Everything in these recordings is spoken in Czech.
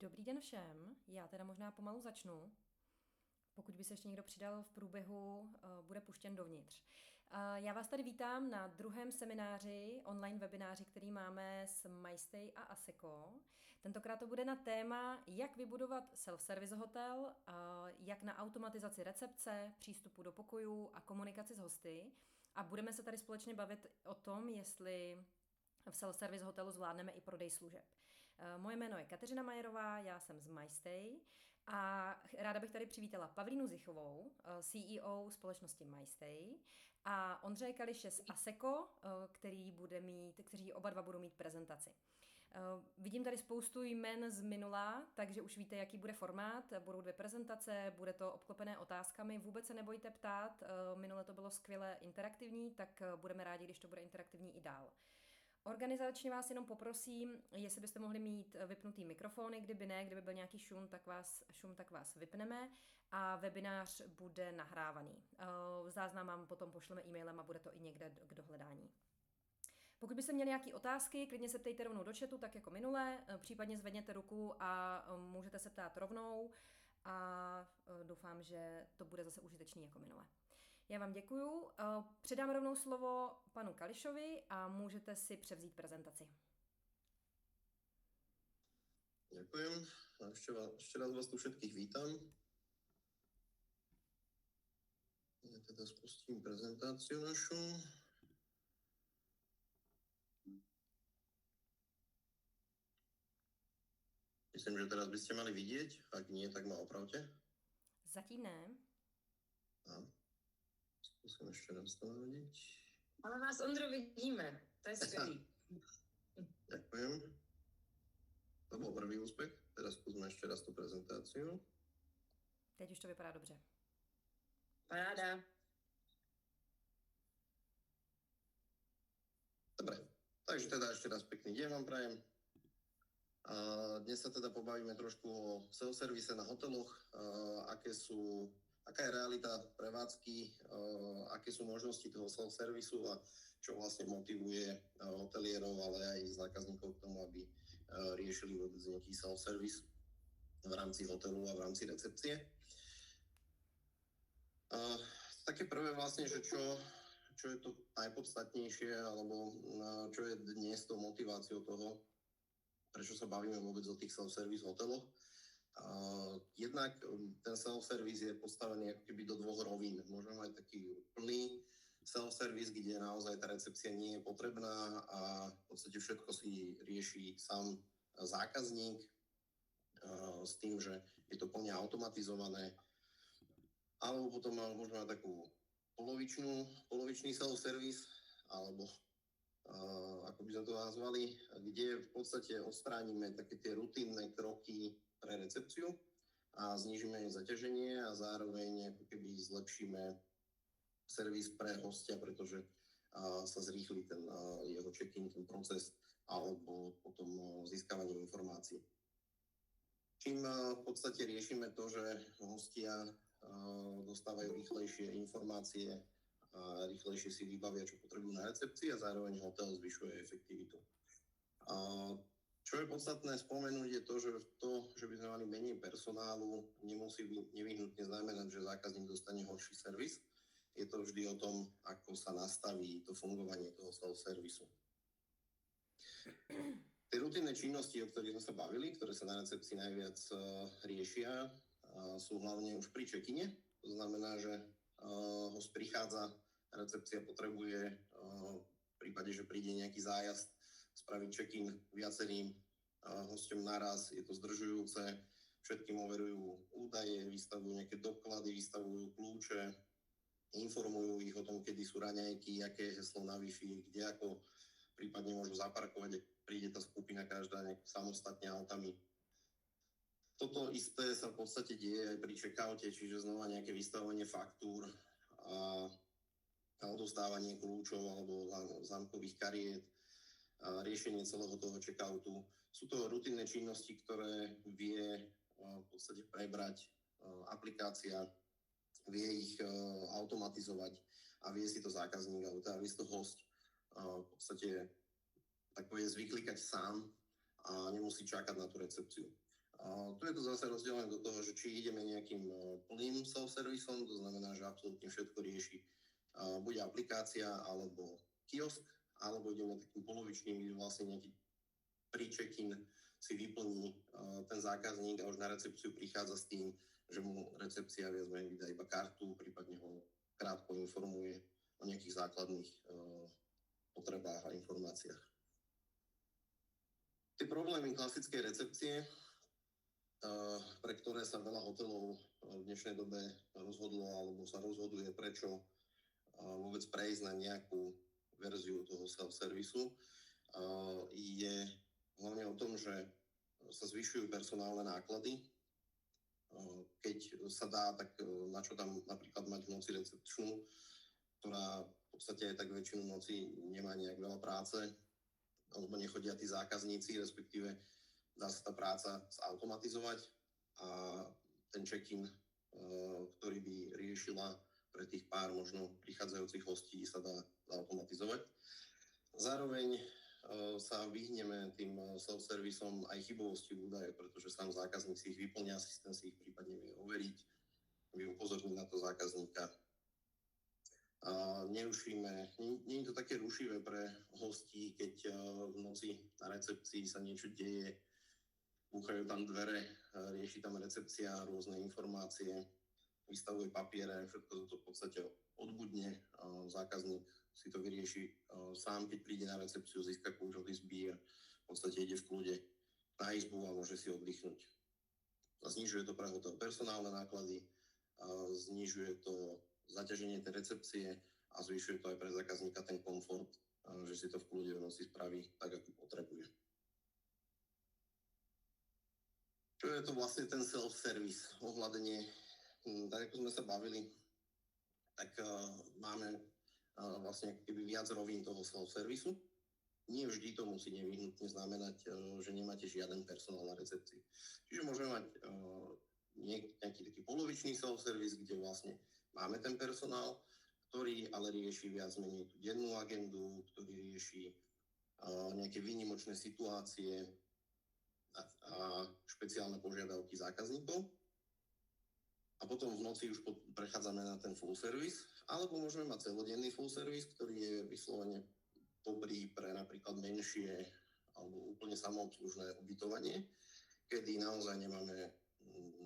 Dobrý den všem, já teda možná pomalu začnu. Pokud by se ještě někdo přidal v průběhu, bude puštěn dovnitř. Já vás tady vítám na druhém semináři, online webináři, který máme s MyStay a ASECO. Tentokrát to bude na téma, jak vybudovat self-service hotel, jak na automatizaci recepce, přístupu do pokojů a komunikaci s hosty. A budeme se tady společně bavit o tom, jestli v self-service hotelu zvládneme i prodej služeb. Moje jméno je Kateřina Majerová, já jsem z MyStay a ráda bych tady přivítala Pavlínu Zichovou, CEO společnosti MyStay, a Ondřeje Kališe z ASECO, kteří oba dva budou mít prezentaci. Vidím tady spoustu jmen z minula, takže už víte, jaký bude formát. Budou 2 prezentace, bude to obklopené otázkami. Vůbec se nebojte ptát, minule to bylo skvěle interaktivní, tak budeme rádi, když to bude interaktivní i dál. Organizačně vás jenom poprosím, jestli byste mohli mít vypnutý mikrofony, kdyby ne, kdyby byl nějaký šum, tak vás vypneme a webinář bude nahrávaný. Záznam vám potom pošleme e-mailem a bude to i někde k dohledání. Pokud byste měli nějaké otázky, klidně se ptejte rovnou do chatu, tak jako minule, případně zvedněte ruku a můžete se ptát rovnou a doufám, že to bude zase užitečný jako minule. Já vám děkuju. Předám rovnou slovo panu Kališovi a můžete si převzít prezentaci. Ďakujem. Ešte raz vás tu všetkých vítam. Ja teda spustím prezentáciu našu. Myslím, že teraz by ste mali vidieť. Ak nie, tak ma opravte. Zatím ne. Skúsim ešte raz to navodiť. Ale vás, Ondro, vidíme. To je skvělý. Ďakujem. To bol prvý úspech. Teraz skúsme ešte raz tú prezentáciu. Teď už to vypadá dobře. Paráda. Dobre, takže teda ešte raz pekný deň vám prajem. A dnes sa teda pobavíme trošku o self-service na hoteloch, aká je realita prevádzky, aké sú možnosti toho self-servisu a čo vlastne motivuje hotelierov, ale aj zákazníkov k tomu, aby riešili vôbec nejaký self-service v rámci hotelu a v rámci recepcie. Také prvé vlastne, že čo je to najpodstatnejšie, alebo čo je dnes tou motiváciou toho, prečo sa bavíme vôbec o tých self-service hoteloch. Jednak ten self-service je postavený ako keby do 2 rovín. Môžeme mať taký plný self-service, kde naozaj tá recepcia nie je potrebná a v podstate všetko si rieši sám zákazník s tým, že je to plne automatizované. Alebo potom môžeme mať takú polovičný self-service, alebo ako by sme to nazvali, kde v podstate odstránime také tie rutinné kroky pre recepciu a znížime jej zaťaženie a zároveň ako keby zlepšíme servis pre hostia, pretože sa zrýchli ten jeho check-in, ten proces alebo potom získavanie informácií. Čím v podstate riešime to, že hostia dostávajú rýchlejšie informácie a rýchlejšie si vybavia, čo potrebujú na recepcii a zároveň hotel zvyšuje efektivitu. Čo je podstatné spomenúť je to, že by sme mali menej personálu, nemusí nevyhnutne znamenať, že zákazník dostane horší servis. Je to vždy o tom, ako sa nastaví to fungovanie toho self-servisu. Tie rutinné činnosti, o ktorých sme sa bavili, ktoré sa na recepcii najviac riešia, sú hlavne už pri check-ine. To znamená, že host prichádza, recepcia potrebuje v prípade, že príde nejaký zájazd, spraviť check-in viacerým hosťom naraz, je to zdržujúce, všetkým overujú údaje, vystavujú nejaké doklady, vystavujú kľúče, informujú ich o tom, kedy sú raňajky, aké je heslo na Wi-Fi, kde ako prípadne môžu zaparkovať, ak príde tá skupina každá samostatne autami. Toto isté sa v podstate deje aj pri checkoute, čiže znova nejaké vystavovanie faktúr a odovzdávanie kľúčov alebo zámkových kariet, a riešenie celého toho checkoutu. Sú to rutinné činnosti, ktoré vie v podstate prebrať aplikácia, vie ich automatizovať a vie si to zákazník, alebo teda vie si to host v podstate tak povedať vyklikať sám a nemusí čakať na tú recepciu. A tu je to zase rozdelené do toho, že či ideme nejakým plným self-servisom, to znamená, že absolútne všetko rieši buď aplikácia, alebo kiosk, alebo ideme takým polovičným, kde vlastne nejaký pre-check-in si vyplní ten zákazník a už na recepciu prichádza s tým, že mu recepcia viac menej vydá iba kartu, prípadne ho krátko informuje o nejakých základných potrebách a informáciách. Tie problémy klasickej recepcie, pre ktoré sa veľa hotelov v dnešnej dobe rozhodlo alebo sa rozhoduje, prečo vôbec prejsť na nejakú verziu toho self-servisu, je hlavne o tom, že sa zvyšujú personálne náklady. Keď sa dá, tak na čo tam napríklad mať v noci recepčnú, ktorá v podstate aj tak väčšinu noci nemá nejak veľa práce, alebo nechodia tí zákazníci, respektíve dá sa tá práca zautomatizovať a ten check-in, ktorý by riešila pre tých pár možno prichádzajúcich hostí, sa dá zautomatizovať. Zároveň sa vyhneme tým self-servisom aj chybovosti údajov, pretože sám zákazník si ich vyplňa, systém si ich prípadne vie overiť, vie upozorniť na to zákazníka. Nerušíme, nie je to také rušivé pre hostí, keď v noci na recepcii sa niečo deje, búchajú tam dvere, rieši tam recepcia, rôzne informácie, vystavuje papiere, všetko to v podstate odbudne, zákazník si to vyrieši sám, keď príde na recepciu, získa kľúč od izby a v podstate ide v kľude na izbu a môže si oddychnúť. Znižuje to pre hotel personálne náklady, znižuje to zaťaženie tej recepcie a zvyšuje to aj pre zákazníka ten komfort, že si to v kľude v noci spraví tak, ako potrebuje. Čo je to vlastne ten self-service? Ohľadenie, tak ako sme sa bavili, tak máme vlastne keby viac rovín toho self-servisu. Nie vždy to musí nevyhnutne znamenať, že nemáte žiaden personál na recepcii. Čiže môžeme mať nejaký taký polovičný self-service, kde vlastne máme ten personál, ktorý ale rieši viac menej tú dennú agendu, ktorý rieši nejaké výnimočné situácie a špeciálne požiadavky zákazníkov. A potom v noci už prechádzame na ten full service, alebo môžeme mať celodenný full service, ktorý je vyslovene dobrý pre napríklad menšie alebo úplne samoobslužné ubytovanie, kedy naozaj nemáme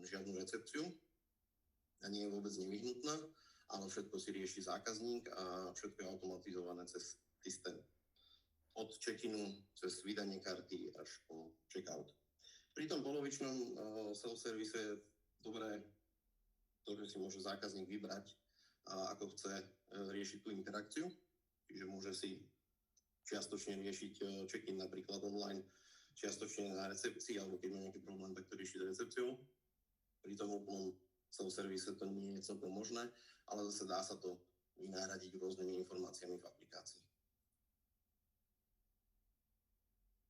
žiadnu recepciu a nie je vôbec nevyhnutná, ale všetko si rieši zákazník a všetko je automatizované cez systém. Od check-inu cez vydanie karty až po check-out. Pri tom polovičnom self-service je dobré to, že si môže zákazník vybrať, ako chce riešiť tú interakciu. Čiže môže si čiastočne riešiť check-in napríklad online, čiastočne na recepcii, alebo keď má nejaký problém, tak to riešiť recepciou. Pri tom úplnom self-service to nie je celkom možné, ale zase dá sa to vynáhradiť rôznymi informáciami v aplikácii.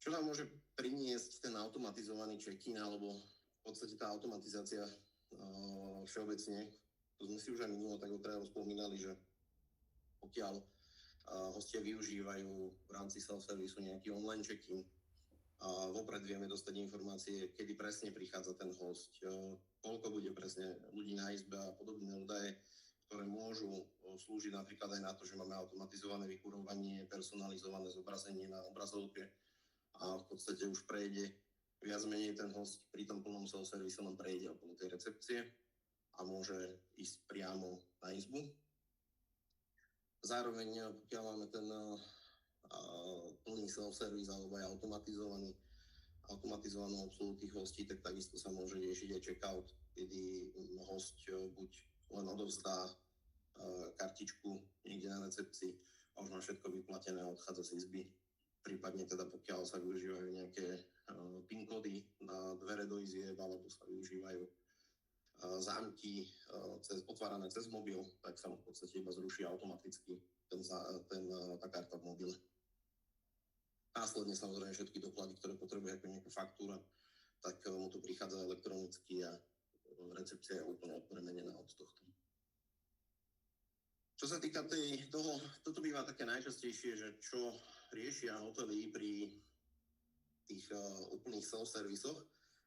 Čo nám môže priniesť ten automatizovaný check-in, alebo v podstate tá automatizácia všeobecne? To sme si už aj minulo tak otraja spomínali, že pokiaľ hostia využívajú v rámci self-servisu nejaký online check-in, vopred vieme dostať informácie, kedy presne prichádza ten host, koľko bude presne ľudí na izbe a podobné údaje, ktoré môžu slúžiť napríklad aj na to, že máme automatizované vykurovanie, personalizované zobrazenie na obrazovke a v podstate už prejde viac menej ten host pri tom plnom self-servise len prejde okolo tej recepcie a môže ísť priamo na izbu. Zároveň, pokiaľ máme ten plný self-service alebo aj automatizovanú obsluhu tých hostí, tak takisto sa môže riešiť aj check-out, kedy host buď len odovzdá kartičku niekde na recepcii a už má všetko vyplatené a odchádza z izby. Prípadne teda pokiaľ sa využívajú nejaké PIN kódy na dvere do izieb alebo sa využívajú zámky otvárané cez mobil, tak sa v podstate iba zruší automaticky tá karta v mobile. Následne samozrejme všetky doklady, ktoré potrebuje ako nejaká faktúra, tak mu to prichádza elektronicky a recepcia je úplne odpremenená od tohto. Čo sa týka toto býva také najčastejšie, že čo riešia hotely pri tých úplných self-servisoch,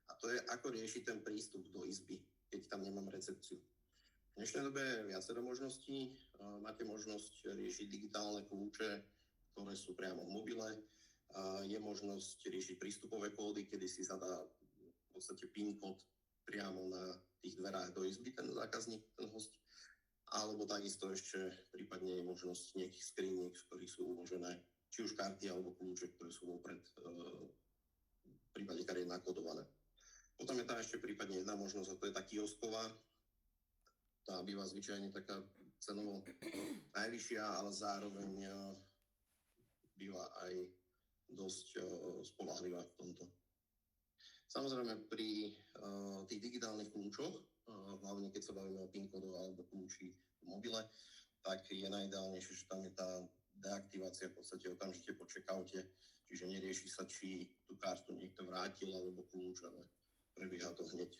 A to je, ako riešiť ten prístup do izby, keď tam nemám recepciu. V dnešnej dobe je viacero možností. Máte možnosť riešiť digitálne kľúče, ktoré sú priamo v mobile. Je možnosť riešiť prístupové kódy, kedy si zadá v podstate PIN kód priamo na tých dverách do izby ten zákazník, ten host. Alebo takisto ešte prípadne je možnosť nejakých skriniek, z ktorých sú uložené či už karty alebo kľúče, ktoré sú vopred v prípade kariet nakodované. Potom je tam ešte prípadne jedna možnosť, a to je tá kiosková. Tá býva zvyčajne taká cenovo najvyššia, ale zároveň býva aj dosť spoľahlivá v tomto. Samozrejme pri tých digitálnych kľúčoch, hlavne keď sa bavíme o PIN kódoch alebo kľúči v mobile, tak je najideálnejšie, že tam je tá deaktivácia v podstate okamžite po checkoute, čiže nerieši sa, či tú kartu niekto vrátil alebo kľúč, ale prebieha to hneď.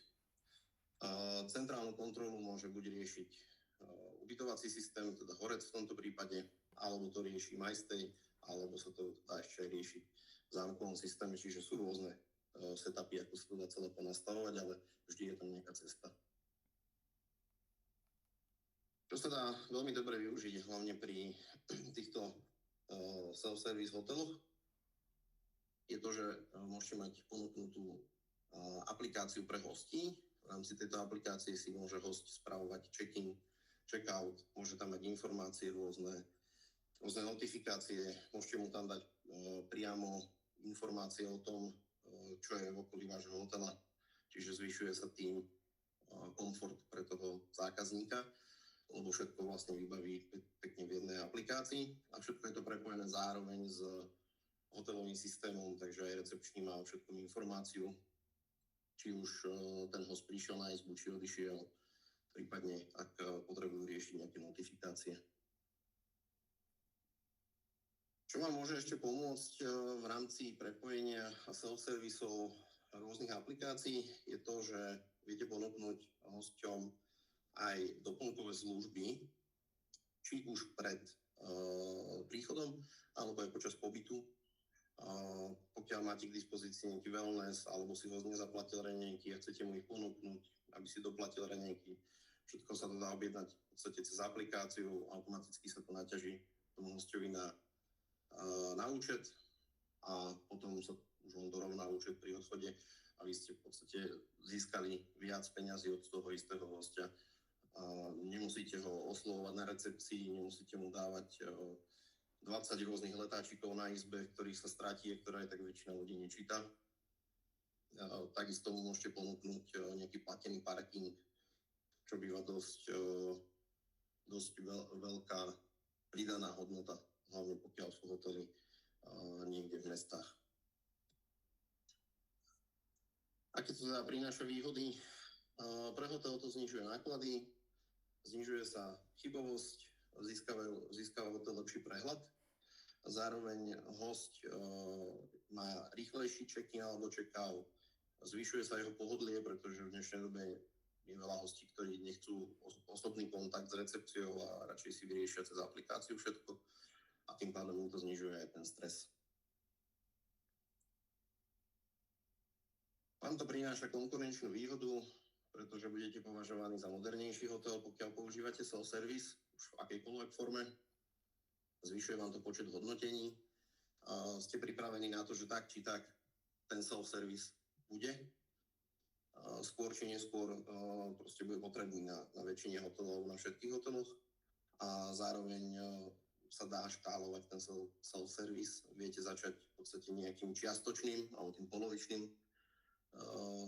Centrálnu kontrolu môže buď riešiť ubytovací systém, teda Horec v tomto prípade, alebo to rieši MyStay, alebo sa to dá ešte aj riešiť v zámkovom systéme, čiže sú rôzne setupy, ako sa to dá celé ponastavovať, ale vždy je tam nejaká cesta. Čo sa dá veľmi dobre využiť, hlavne pri týchto self-service hoteloch, je to, že môžete mať ponúknutú aplikáciu pre hostí. V rámci tejto aplikácie si môže host spravovať check-in, check-out, môže tam mať informácie rôzne notifikácie, môžete mu tam dať priamo informácie o tom, čo je v okolí vášho hotela, čiže zvyšuje sa tým komfort pre toho zákazníka, lebo všetko vlastne vybaví pekne v jednej aplikácii a všetko je to prepojené zároveň s hotelovým systémom, takže aj recepčný má o všetkom informáciu, či už ten host prišiel na izbu, či odišiel, prípadne ak potrebujú riešiť nejaké notifikácie. Čo vám môže ešte pomôcť v rámci prepojenia a self-servisov rôznych aplikácií, je to, že viete ponúknuť hosťom aj doplnkové služby, či už pred príchodom, alebo aj počas pobytu. Pokiaľ máte k dispozícii nejaký wellness, alebo si host nezaplatil raňajky a chcete mu ich ponúknuť, aby si doplatil raňajky, všetko sa to dá objednať v podstate cez aplikáciu, automaticky sa to naťaží tomu hostovi na účet a potom sa už on dorovná účet pri odchode a vy ste v podstate získali viac peňazí od toho istého hostia. Nemusíte ho oslovovať na recepcii, nemusíte mu dávať 20 rôznych letáčikov na izbe, ktorých sa stratí, ktorá aj tak väčšina ľudí nečíta. Takisto mu môžete ponúknuť nejaký platený parking, čo býva dosť veľká pridaná hodnota, hlavne pokiaľ sú hotely niekde v mestách. Aké to teda prináša výhody? Pre hotel to znižuje náklady, znižuje sa chybovosť, získava hotel lepší prehľad. Zároveň host má rýchlejší check-in alebo check-out. Zvyšuje sa jeho pohodlie, pretože v dnešnej dobe je veľa hostí, ktorí nechcú osobný kontakt s recepciou a radšej si vyriešia cez aplikáciu všetko. A tým pádom im to znižuje aj ten stres. Vám to prináša konkurenčnú výhodu, pretože budete považovaní za modernejší hotel, pokiaľ používate self-service už v akejkoľvek forme. Zvyšuje vám to počet hodnotení. Ste pripravení na to, že tak či tak ten self-service bude. Skôr či neskôr proste bude potrebný na väčšine hotelov, na všetkých hoteloch. A zároveň sa dá škálovať ten self-service. Viete začať v podstate nejakým čiastočným alebo tým polovičným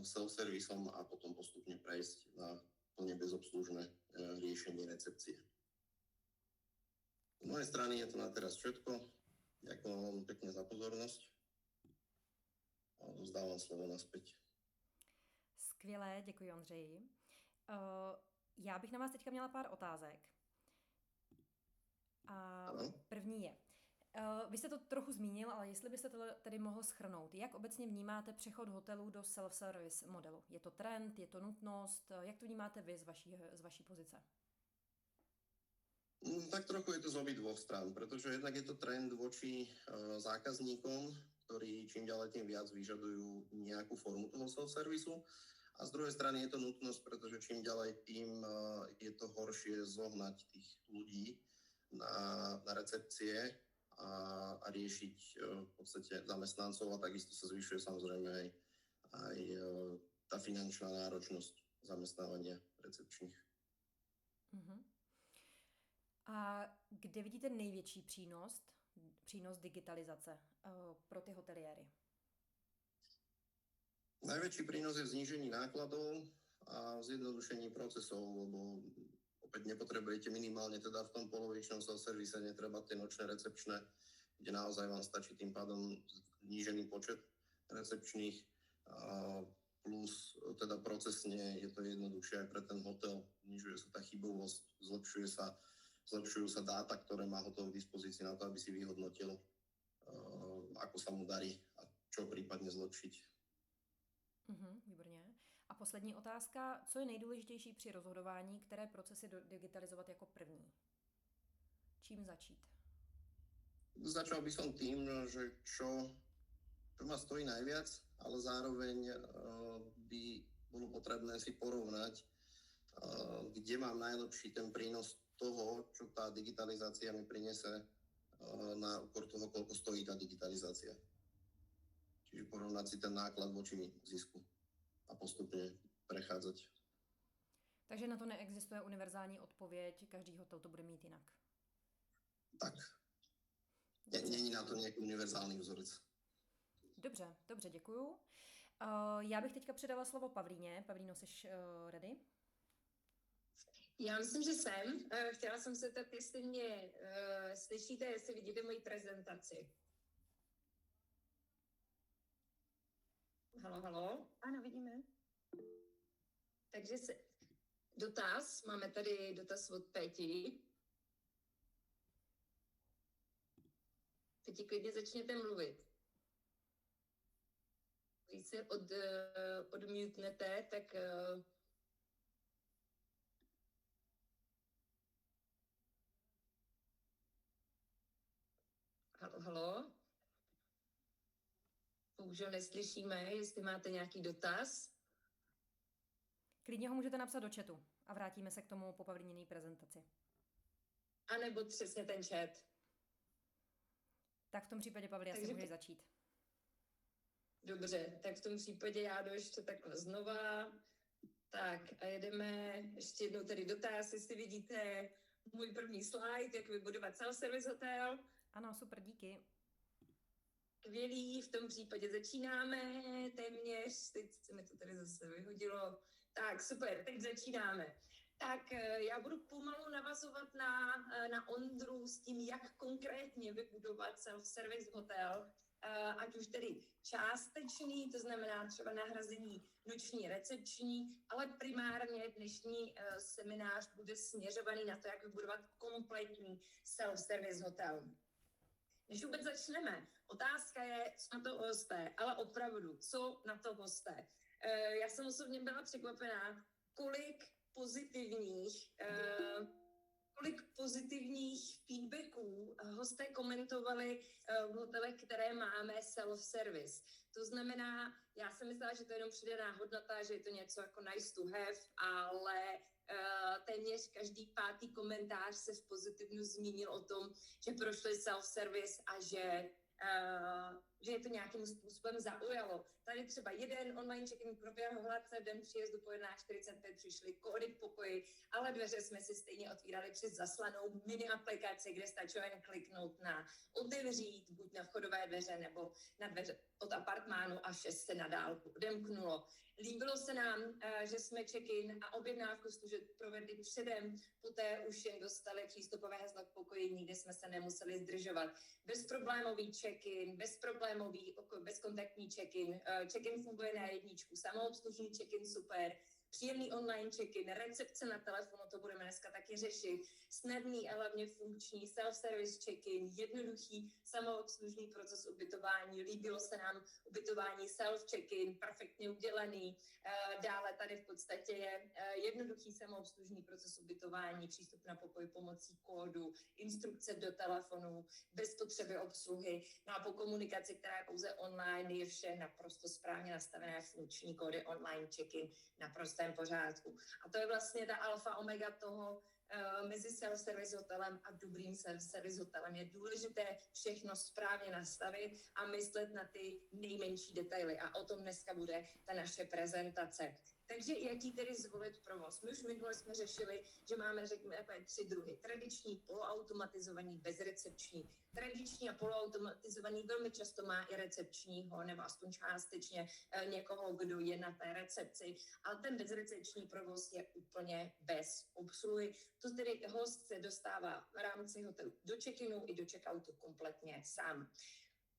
self-servisom a potom postupne prejsť na plne bezobslužné riešenie recepcie. Z mojej strany je to na teraz všetko. Ďakujem vám pekne za pozornosť a vzdávam slovo naspäť. Skvělé, děkuji Ondřeji. Já bych na vás teďka měla pár otázek. A první je, vy jste to trochu zmínil, ale jestli byste to tedy mohl shrnout, jak obecně vnímáte přechod hotelů do self-service modelu? Je to trend, je to nutnost? Jak to vnímáte vy z vaší pozice? Tak trochu je to z obidvoch strán, pretože jednak je to trend voči zákazníkom, ktorí čím ďalej tým viac vyžadujú nejakú formu toho self-servisu. A z druhej strany je to nutnosť, pretože čím ďalej tým je to horšie zohnať tých ľudí na recepcie a riešiť v podstate zamestnancov a takisto sa zvyšuje samozrejme aj tá finančná náročnosť zamestnávania recepčních. Uh-huh. A kde vidíte největší přínos digitalizace pro ty hoteliéry? Najväčší prínos je v znížení nákladov a v zjednodušení procesov, lebo opäť nepotrebujete minimálne teda v tom polovičnom self-servise, netreba tie nočné recepčné, kde naozaj vám stačí tým pádom znížený počet recepčných, plus teda procesne je to jednoduchšie aj pre ten hotel, znižuje sa tá chybovosť, zlepšujú sa dáta, ktoré má hotel k dispozícii na to, aby si vyhodnotil, ako sa mu darí a čo prípadne zlepšiť. Výborně. A poslední otázka. Co je nejdůležitější při rozhodování, které procesy digitalizovat jako první? Čím začít? Začal by som tým, že čo ma stojí najviac, ale zároveň by bolo potrebné si porovnať, kde mám najlepší ten prínos toho, čo tá digitalizácia mi prinese na úkor toho, koľko stojí tá digitalizácia. Čiže porovnať si ten náklad voči zisku a postupne prechádzať. Takže na to neexistuje univerzální odpověď, každý hotel to bude mít jinak. Tak. Není na to nějaký univerzální vzorec. Dobře, děkuju. Já bych teďka předala slovo Pavlíně. Pavlíno, jsi ready? Já myslím, že jsem. Chtěla jsem se zeptat, jestli mě slyšíte, jestli vidíte moji prezentaci. Halo? Ano, vidíme. Takže dotaz, máme tady dotaz od Peti. Peti, klidně začněte mluvit. Když se odmutnete, tak... Halo? Bohužel neslyšíme, jestli máte nějaký dotaz. Klidně ho můžete napsat do chatu a vrátíme se k tomu po Pavlíniné prezentaci. A nebo přesně ten chat. Tak v tom případě, Pavli, asi můžeš začít. Dobře, tak v tom případě já jdu ještě takhle znova. Tak a jedeme ještě jednou tady dotaz, jestli vidíte můj první slide, jak vybudovat self-service hotel. Ano, super, díky. Skvělý, v tom případě začínáme téměř, teď se mi to tady zase vyhodilo. Tak, super, teď začínáme. Tak já budu pomalu navazovat na Ondru s tím, jak konkrétně vybudovat self-service hotel, ať už tedy částečný, to znamená třeba nahrazení noční recepční, ale primárně dnešní seminář bude směřovaný na to, jak vybudovat kompletní self-service hotel. Než vůbec začneme, otázka je, co na to hosté, ale opravdu, co na to hosté. Já jsem osobně byla překvapená, kolik pozitivních feedbacků hosté komentovali v hotelech, které máme self-service. To znamená, já jsem myslela, že to je jenom přidaná hodnota, že je to něco jako nice to have, ale téměř každý pátý komentář se v pozitivnu zmínil o tom, že prošli self-service a že je to nějakým způsobem zaujalo. Tady třeba jeden online check-in proběhl hladce, den příjezdu po 11:45 přišly kódy k pokoji, ale dveře jsme si stejně otvírali přes zaslanou mini aplikaci, kde stačilo jen kliknout na otevřít, buď na vchodové dveře nebo na dveře od apartmánu a vše se na dálku odemknulo. Líbilo se nám, že jsme check-in a objednávku služeb provedli předem, poté už jen dostali přístupové heslo k pokoji, nikde jsme se nemuseli zdržovat. Bezproblémový check-in, bezkontaktní check-in, check-in funguje na jedničku, samoobslužný check-in super, příjemný online check-in, recepce na telefonu, to budeme dneska taky řešit, snadný a hlavně funkční self-service check-in, jednoduchý samoobslužný proces ubytování, líbilo se nám ubytování self-check-in, perfektně udělaný. Dále tady v podstatě je jednoduchý samoobslužný proces ubytování, přístup na pokoj pomocí kódu, instrukce do telefonu, bez potřeby obsluhy. No a po komunikaci, která je pouze online, je vše naprosto správně nastavené, funkční kódy, online check-in v naprostém pořádku. A to je vlastně ta alfa omega toho, mezi self-service hotelem a dobrým self-service hotelem. Je důležité všechno správně nastavit a myslet na ty nejmenší detaily. A o tom dneska bude ta naše prezentace. Takže jaký tedy zvolit provoz? My už minule jsme řešili, že máme, řekněme, 3 druhy. Tradiční, poloautomatizovaný, bezrecepční. Tradiční a poloautomatizovaný velmi často má i recepčního, nebo aspoň částečně někoho, kdo je na té recepci. Ale ten bezrecepční provoz je úplně bez obsluhy. To tedy host se dostává v rámci hotelu do check-inu i do check-outu kompletně sám.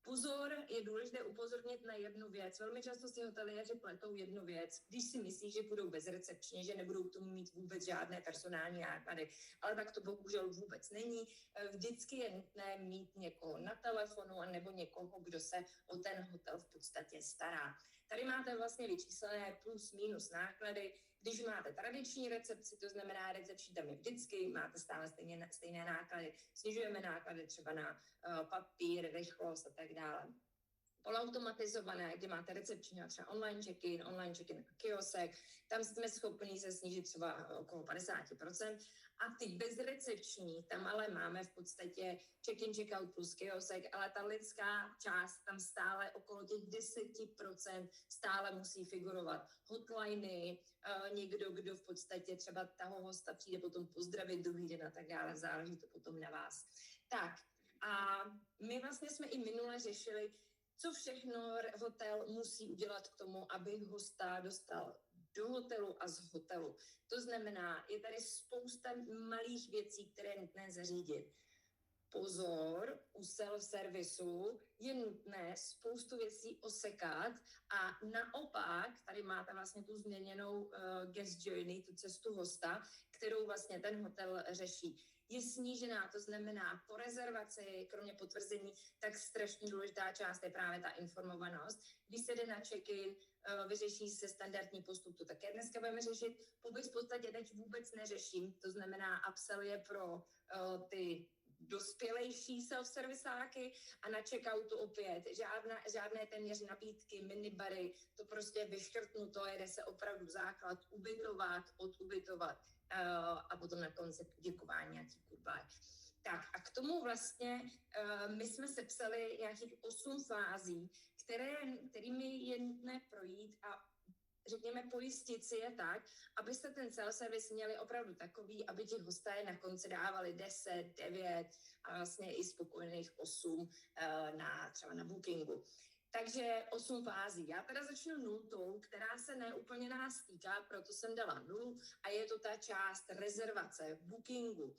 Pozor, je důležité upozornit na jednu věc. Velmi často si hoteliéři pletou jednu věc, když si myslí, že budou bezrecepčně, že nebudou k tomu mít vůbec žádné personální náklady. Ale tak to bohužel vůbec není. Vždycky je nutné mít někoho na telefonu nebo někoho, kdo se o ten hotel v podstatě stará. Tady máte vlastně vyčíslené plus minus náklady. Když máte tradiční recepci, to znamená recepční tam je vždycky, máte stále stejné náklady. Snižujeme náklady třeba na papír, rychlost a tak dále. Poloautomatizované, kde máte recepční a třeba online check-in a kiosek, tam jsme schopni se snížit třeba okolo 50%. A ty bezrecepční, tam ale máme v podstatě check-in, check-out plus kiosek, ale ta lidská část tam stále okolo těch 10% stále musí figurovat. Hotliny, někdo, kdo v podstatě třeba toho hosta přijde potom pozdravit druhý den a tak dále, záleží to potom na vás. Tak a my vlastně jsme i minule řešili, co všechno hotel musí udělat k tomu, aby hosta dostal do hotelu a z hotelu. To znamená, je tady spousta malých věcí, které je nutné zařídit. Pozor, u self-servisu je nutné spoustu věcí osekat a naopak, tady máte vlastně tu změněnou guest journey, tu cestu hosta, kterou vlastně ten hotel řeší. Je snížená, to znamená po rezervaci, kromě potvrzení, tak strašně důležitá část je právě ta informovanost. Když se jde na check-in, vyřeší se standardní postup, to také dneska budeme řešit. Pobyt v podstatě teď vůbec neřeším, to znamená upsell je pro ty dospělejší self-servisáky a na check-outu opět žádné téměř nabídky, minibary, to prostě vyškrtnuto, jede se opravdu základ, ubytovat, odubytovat a potom na konci děkování nějaký goodbye. Tak a k tomu vlastně my jsme sepsali nějakých 8 fází, kterými je nutné projít a řekněme pojistit si je tak, abyste ten self-service měli opravdu takový, aby ti hosté na konci dávali 10, 9 a vlastně i spokojených 8 třeba na bookingu. Takže 8 fází. Já teda začnu nultou, která se neúplně nás týká, proto jsem dala 0 a je to ta část rezervace, bookingu,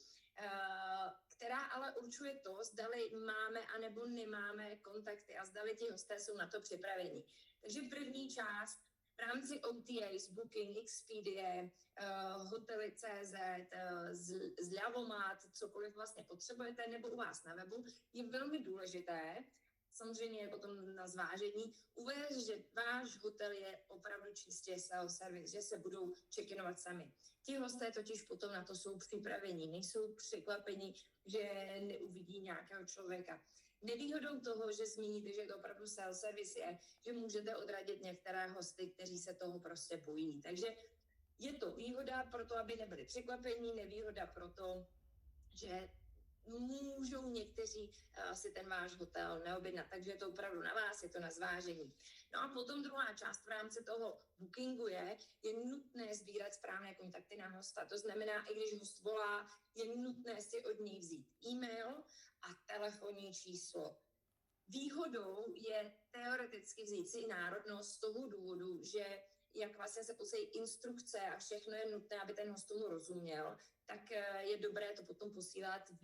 která ale určuje to, zdali máme anebo nemáme kontakty a zdali ti hosté jsou na to připraveni. Takže první část v rámci OTAs, Booking, Expedia, hotely.cz, Zľavomat, cokoliv vlastně potřebujete, nebo u vás na webu, je velmi důležité, samozřejmě potom na zvážení, uvést, že váš hotel je opravdu čistě self-service, že se budou check-inovat sami. Ti hosté totiž potom na to jsou připraveni, nejsou překvapeni, že neuvidí nějakého člověka. Nevýhodou toho, že zmíníte, že to opravdu self-service je, že můžete odradit některé hosty, kteří se toho prostě bojí. Takže je to výhoda pro to, aby nebyli překvapení, nevýhoda pro to, že můžou někteří si ten váš hotel neobjednat, takže je to opravdu na vás, je to na zvážení. No a potom druhá část v rámci toho bookingu je nutné sbírat správné kontakty na hosta. To znamená, i když host volá, je nutné si od něj vzít e-mail a telefonní číslo. Výhodou je teoreticky vzít si národnost z toho důvodu, že jak vlastně se posílají instrukce a všechno je nutné, aby ten host tomu rozuměl, tak je dobré to potom posílat v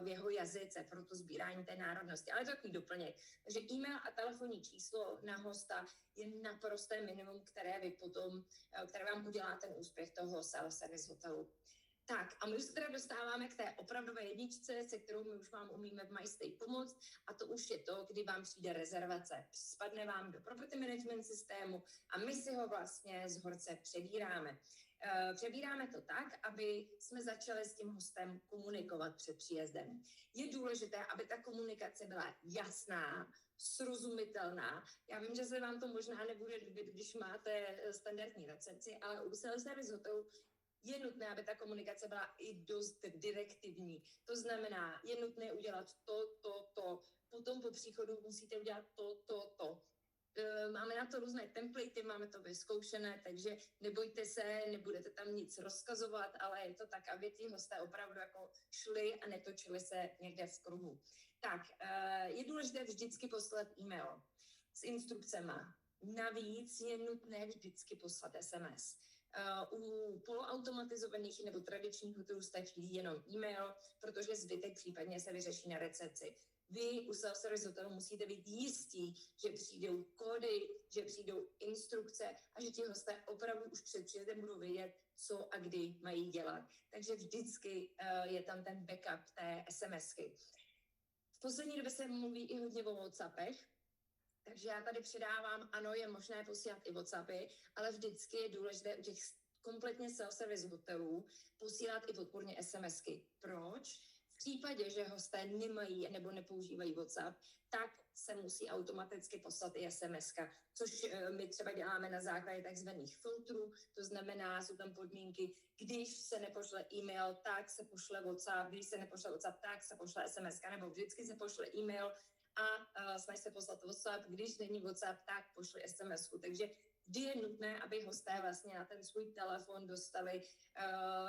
jeho jazyce pro to sbírání té národnosti. Ale to je takový doplněk. Takže e-mail a telefonní číslo na hosta je naprosté minimum, které vám udělá ten úspěch toho self-service hotelu. Tak a my už se teda dostáváme k té opravdové jedničce, se kterou my už vám umíme v MyStay pomoct, a to už je to, kdy vám přijde rezervace. Spadne vám do property management systému a my si ho vlastně z horce přebíráme. Přebíráme to tak, aby jsme začali s tím hostem komunikovat před příjezdem. Je důležité, aby ta komunikace byla jasná, srozumitelná. Já vím, že se vám to možná nebude líbit, když máte standardní recepci, ale u self-service hotelu je nutné, aby ta komunikace byla i dost direktivní. To znamená, je nutné udělat to. Potom po příchodu musíte udělat to. Máme na to různé templatey, máme to vyzkoušené, takže nebojte se, nebudete tam nic rozkazovat, ale je to tak, aby ti hosté opravdu jako šli a netočili se někde v kruhu. Tak, je důležité vždycky poslat e-mail s instrukcema. Navíc je nutné vždycky poslat SMS. U poloautomatizovaných nebo tradičních hotelů stačí jenom e-mail, protože zbytek případně se vyřeší na recepci. Vy u self-service hotelu musíte být jistí, že přijdou kódy, že přijdou instrukce a že ti hosté opravdu už před příjezdem budou vědět, co a kdy mají dělat. Takže vždycky je tam ten backup té SMSky. V poslední době se mluví i hodně o WhatsAppech, takže já tady předávám, ano, je možné posílat i WhatsAppy, ale vždycky je důležité u těch kompletně self-service hotelů posílat i podpůrně SMSky. Proč? V případě, že hosté nemají nebo nepoužívají WhatsApp, tak se musí automaticky poslat i SMSka, což my třeba děláme na základě takzvaných filtrů, to znamená, jsou tam podmínky, když se nepošle e-mail, tak se pošle WhatsApp, když se nepošle WhatsApp, tak se pošle SMSka, nebo vždycky se pošle e-mail a snaží se poslat WhatsApp, když není WhatsApp, tak pošli SMSku. Takže vždy je nutné, aby hosté vlastně na ten svůj telefon dostali,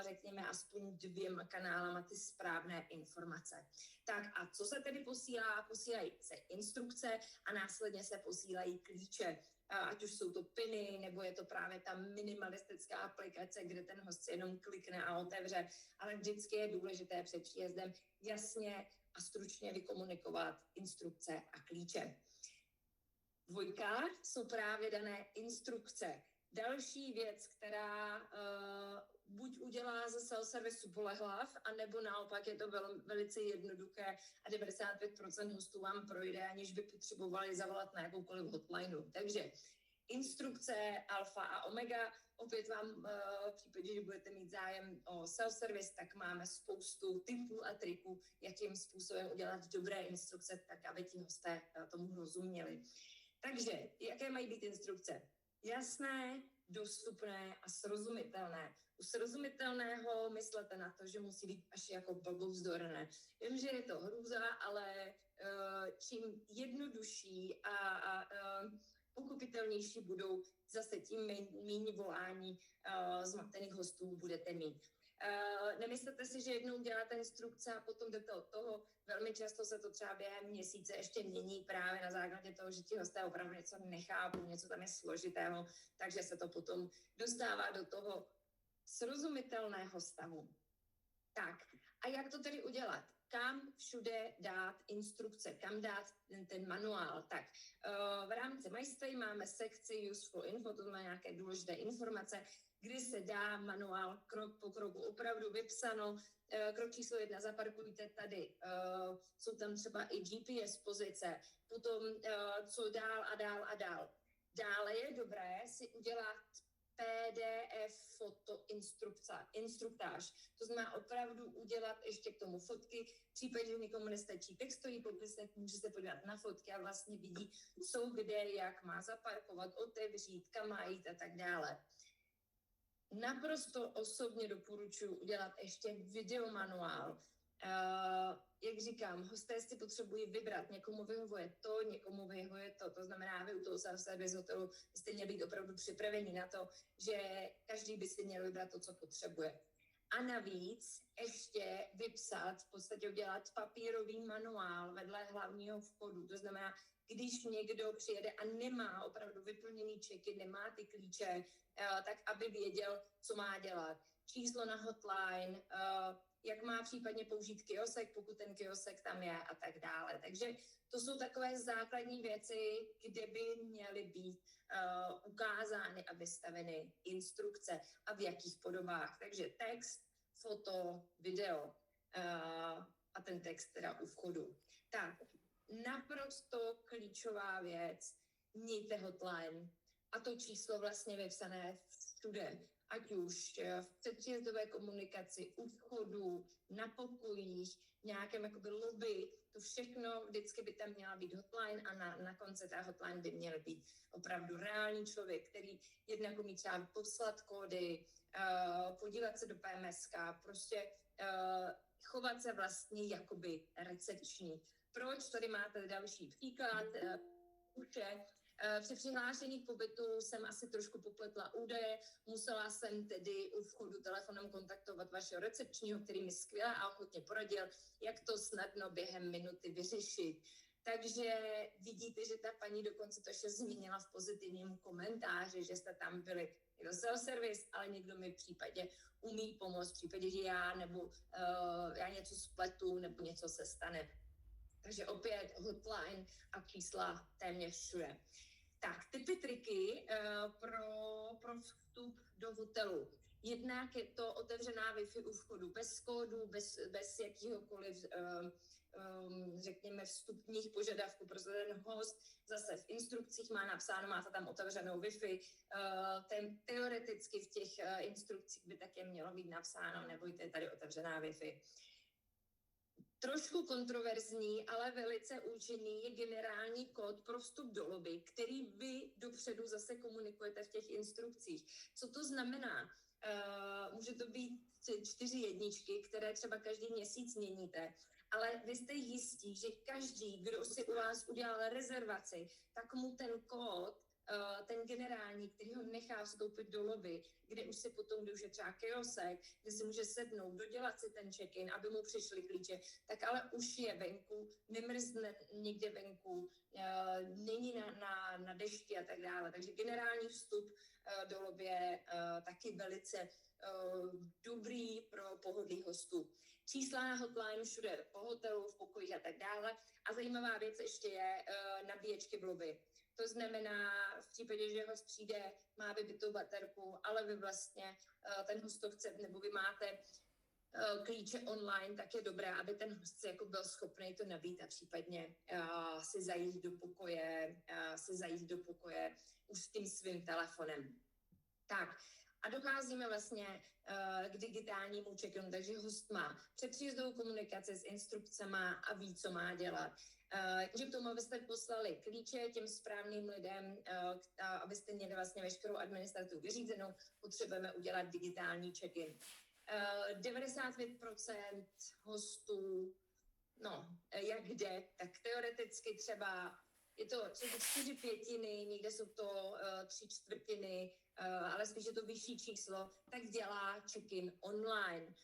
řekněme, aspoň 2 kanálama ty správné informace. Tak a co se tedy posílá? Posílají se instrukce a následně se posílají klíče. Ať už jsou to piny, nebo je to právě ta minimalistická aplikace, kde ten host si jenom klikne a otevře, ale vždycky je důležité před příjezdem jasně a stručně vykomunikovat instrukce a klíče. 2 jsou právě dané instrukce. Další věc, která buď udělá ze self-servisu bolehlav, anebo naopak je to velice jednoduché a 95% hostů vám projde, aniž by potřebovali zavolat na jakoukoliv hotlineu. Takže instrukce alfa a omega, opět vám v případě, že budete mít zájem o self-service, tak máme spoustu tipů a triků, jakým způsobem udělat dobré instrukce, tak aby ti hosté tomu rozuměli. Takže, jaké mají být instrukce? Jasné, dostupné a srozumitelné. U srozumitelného myslete na to, že musí být až jako blbouzdorné. Vím, že je to hrůza, ale čím jednodušší a pochopitelnější budou, zase tím méně volání zmatených hostů budete mít. Nemyslete si, že jednou děláte instrukce a potom jdete od toho. Velmi často se to třeba během měsíce ještě mění právě na základě toho, že ti hosté opravdu něco nechápou, něco tam je složitého, takže se to potom dostává do toho srozumitelného stavu. Tak, a jak to tedy udělat? Kam všude dát instrukce, kam dát ten manuál? Tak, v rámci MyStay máme sekci Useful Info, to znamená nějaké důležité informace, kdy se dá manuál krok po kroku opravdu vypsano. Krok číslo 1, zaparkujte tady. Jsou tam třeba i GPS pozice, potom co dál a dál a dál. Dále je dobré si udělat PDF foto instruktáž. To znamená opravdu udělat ještě k tomu fotky. V případě, že někomu nestačí textový popisek, může se podívat na fotky a vlastně vidí, co kde, jak má zaparkovat, otevřít, kam má jít a tak dále. Naprosto osobně doporučuji udělat ještě videomanuál. Jak říkám, hosté si potřebují vybrat, někomu vyhovuje to, někomu vyhovuje to. To znamená, vy u toho self-service hotelu byste měli být opravdu připraveni na to, že každý by si měl vybrat to, co potřebuje. A navíc ještě vypsat, v podstatě udělat papírový manuál vedle hlavního vchodu. To znamená, když někdo přijede a nemá opravdu vyplněný čeky, nemá ty klíče, tak aby věděl, co má dělat. Číslo na hotline, jak má případně použít kiosek, pokud ten kiosek tam je a tak dále. Takže to jsou takové základní věci, kde by měly být ukázány a vystaveny instrukce a v jakých podobách. Takže text, foto, video a ten text teda u vchodu. Tak, naprosto klíčová věc, mějte hotline a to číslo vlastně vypsané všude, ať už v předpříjezdové komunikaci, u vchodu, na pokojích, nějakém jakoby lobby, to všechno vždycky by tam měla být hotline a na konci té hotline by měl být opravdu reální člověk, který jednak umí třeba poslat kódy, podívat se do PMSK, prostě chovat se vlastně jakoby recepční. Proč? Tady máte další příklad. Při přihlášení k pobytu jsem asi trošku popletla údaje, musela jsem tedy u vchodu telefonem kontaktovat vašeho recepčního, který mi skvěle a ochotně poradil, jak to snadno během minuty vyřešit. Takže vidíte, že ta paní dokonce to ještě zmínila v pozitivním komentáři, že jste tam byli do self-service, ale někdo mi v případě umí pomoct, v případě, že já něco spletu nebo něco se stane. Takže opět hotline a čísla téměř všude. Tak, typy, triky pro vstup do hotelu. Jednak je to otevřená Wi-Fi u vchodu, bez kódu, bez jakýhokoliv, řekněme, vstupních požadavků, protože ten host zase v instrukcích má napsáno, máte tam otevřenou Wi-Fi, teoreticky v těch instrukcích by také mělo být napsáno, nebojte, je tady otevřená Wi-Fi. Trošku kontroverzní, ale velice účinný je generální kód pro vstup do lobby, který vy dopředu zase komunikujete v těch instrukcích. Co to znamená? Může to být 4 jedničky, které třeba každý měsíc měníte, ale vy jste jistí, že každý, kdo si u vás udělal rezervaci, tak mu ten kód, ten generální, který ho nechá vstoupit do lobby, kde už si potom, když je třeba kiosek, kde si může sednout, dodělat si ten check-in, aby mu přišly klíče, tak ale už je venku, nemrzne nikde venku, není na dešti a tak dále. Takže generální vstup do lobby je taky velice dobrý pro pohodlí hostů. Čísla na hotline všude po hotelu, v pokojích a tak dále. A zajímavá věc ještě je nabíječky v lobby. To znamená, v případě, že host přijde, má vybitou baterku, ale vy vlastně ten host chce, nebo vy máte klíče online, tak je dobré, aby ten host jako byl schopný to nabít a případně si zajít do pokoje už s tím svým telefonem. Tak, a docházíme vlastně k digitálnímu check-inu, takže host má předpříjezdovou komunikaci s instrukcema a ví, co má dělat. Že k tomu, abyste poslali klíče těm správným lidem, abyste měli vlastně veškerou administrativu vyřízenou, potřebujeme udělat digitální check-in. 95% hostů, jak jde, tak teoreticky třeba je to 4/5, někde jsou to 3/4, ale spíš je to vyšší číslo, tak dělá check-in online.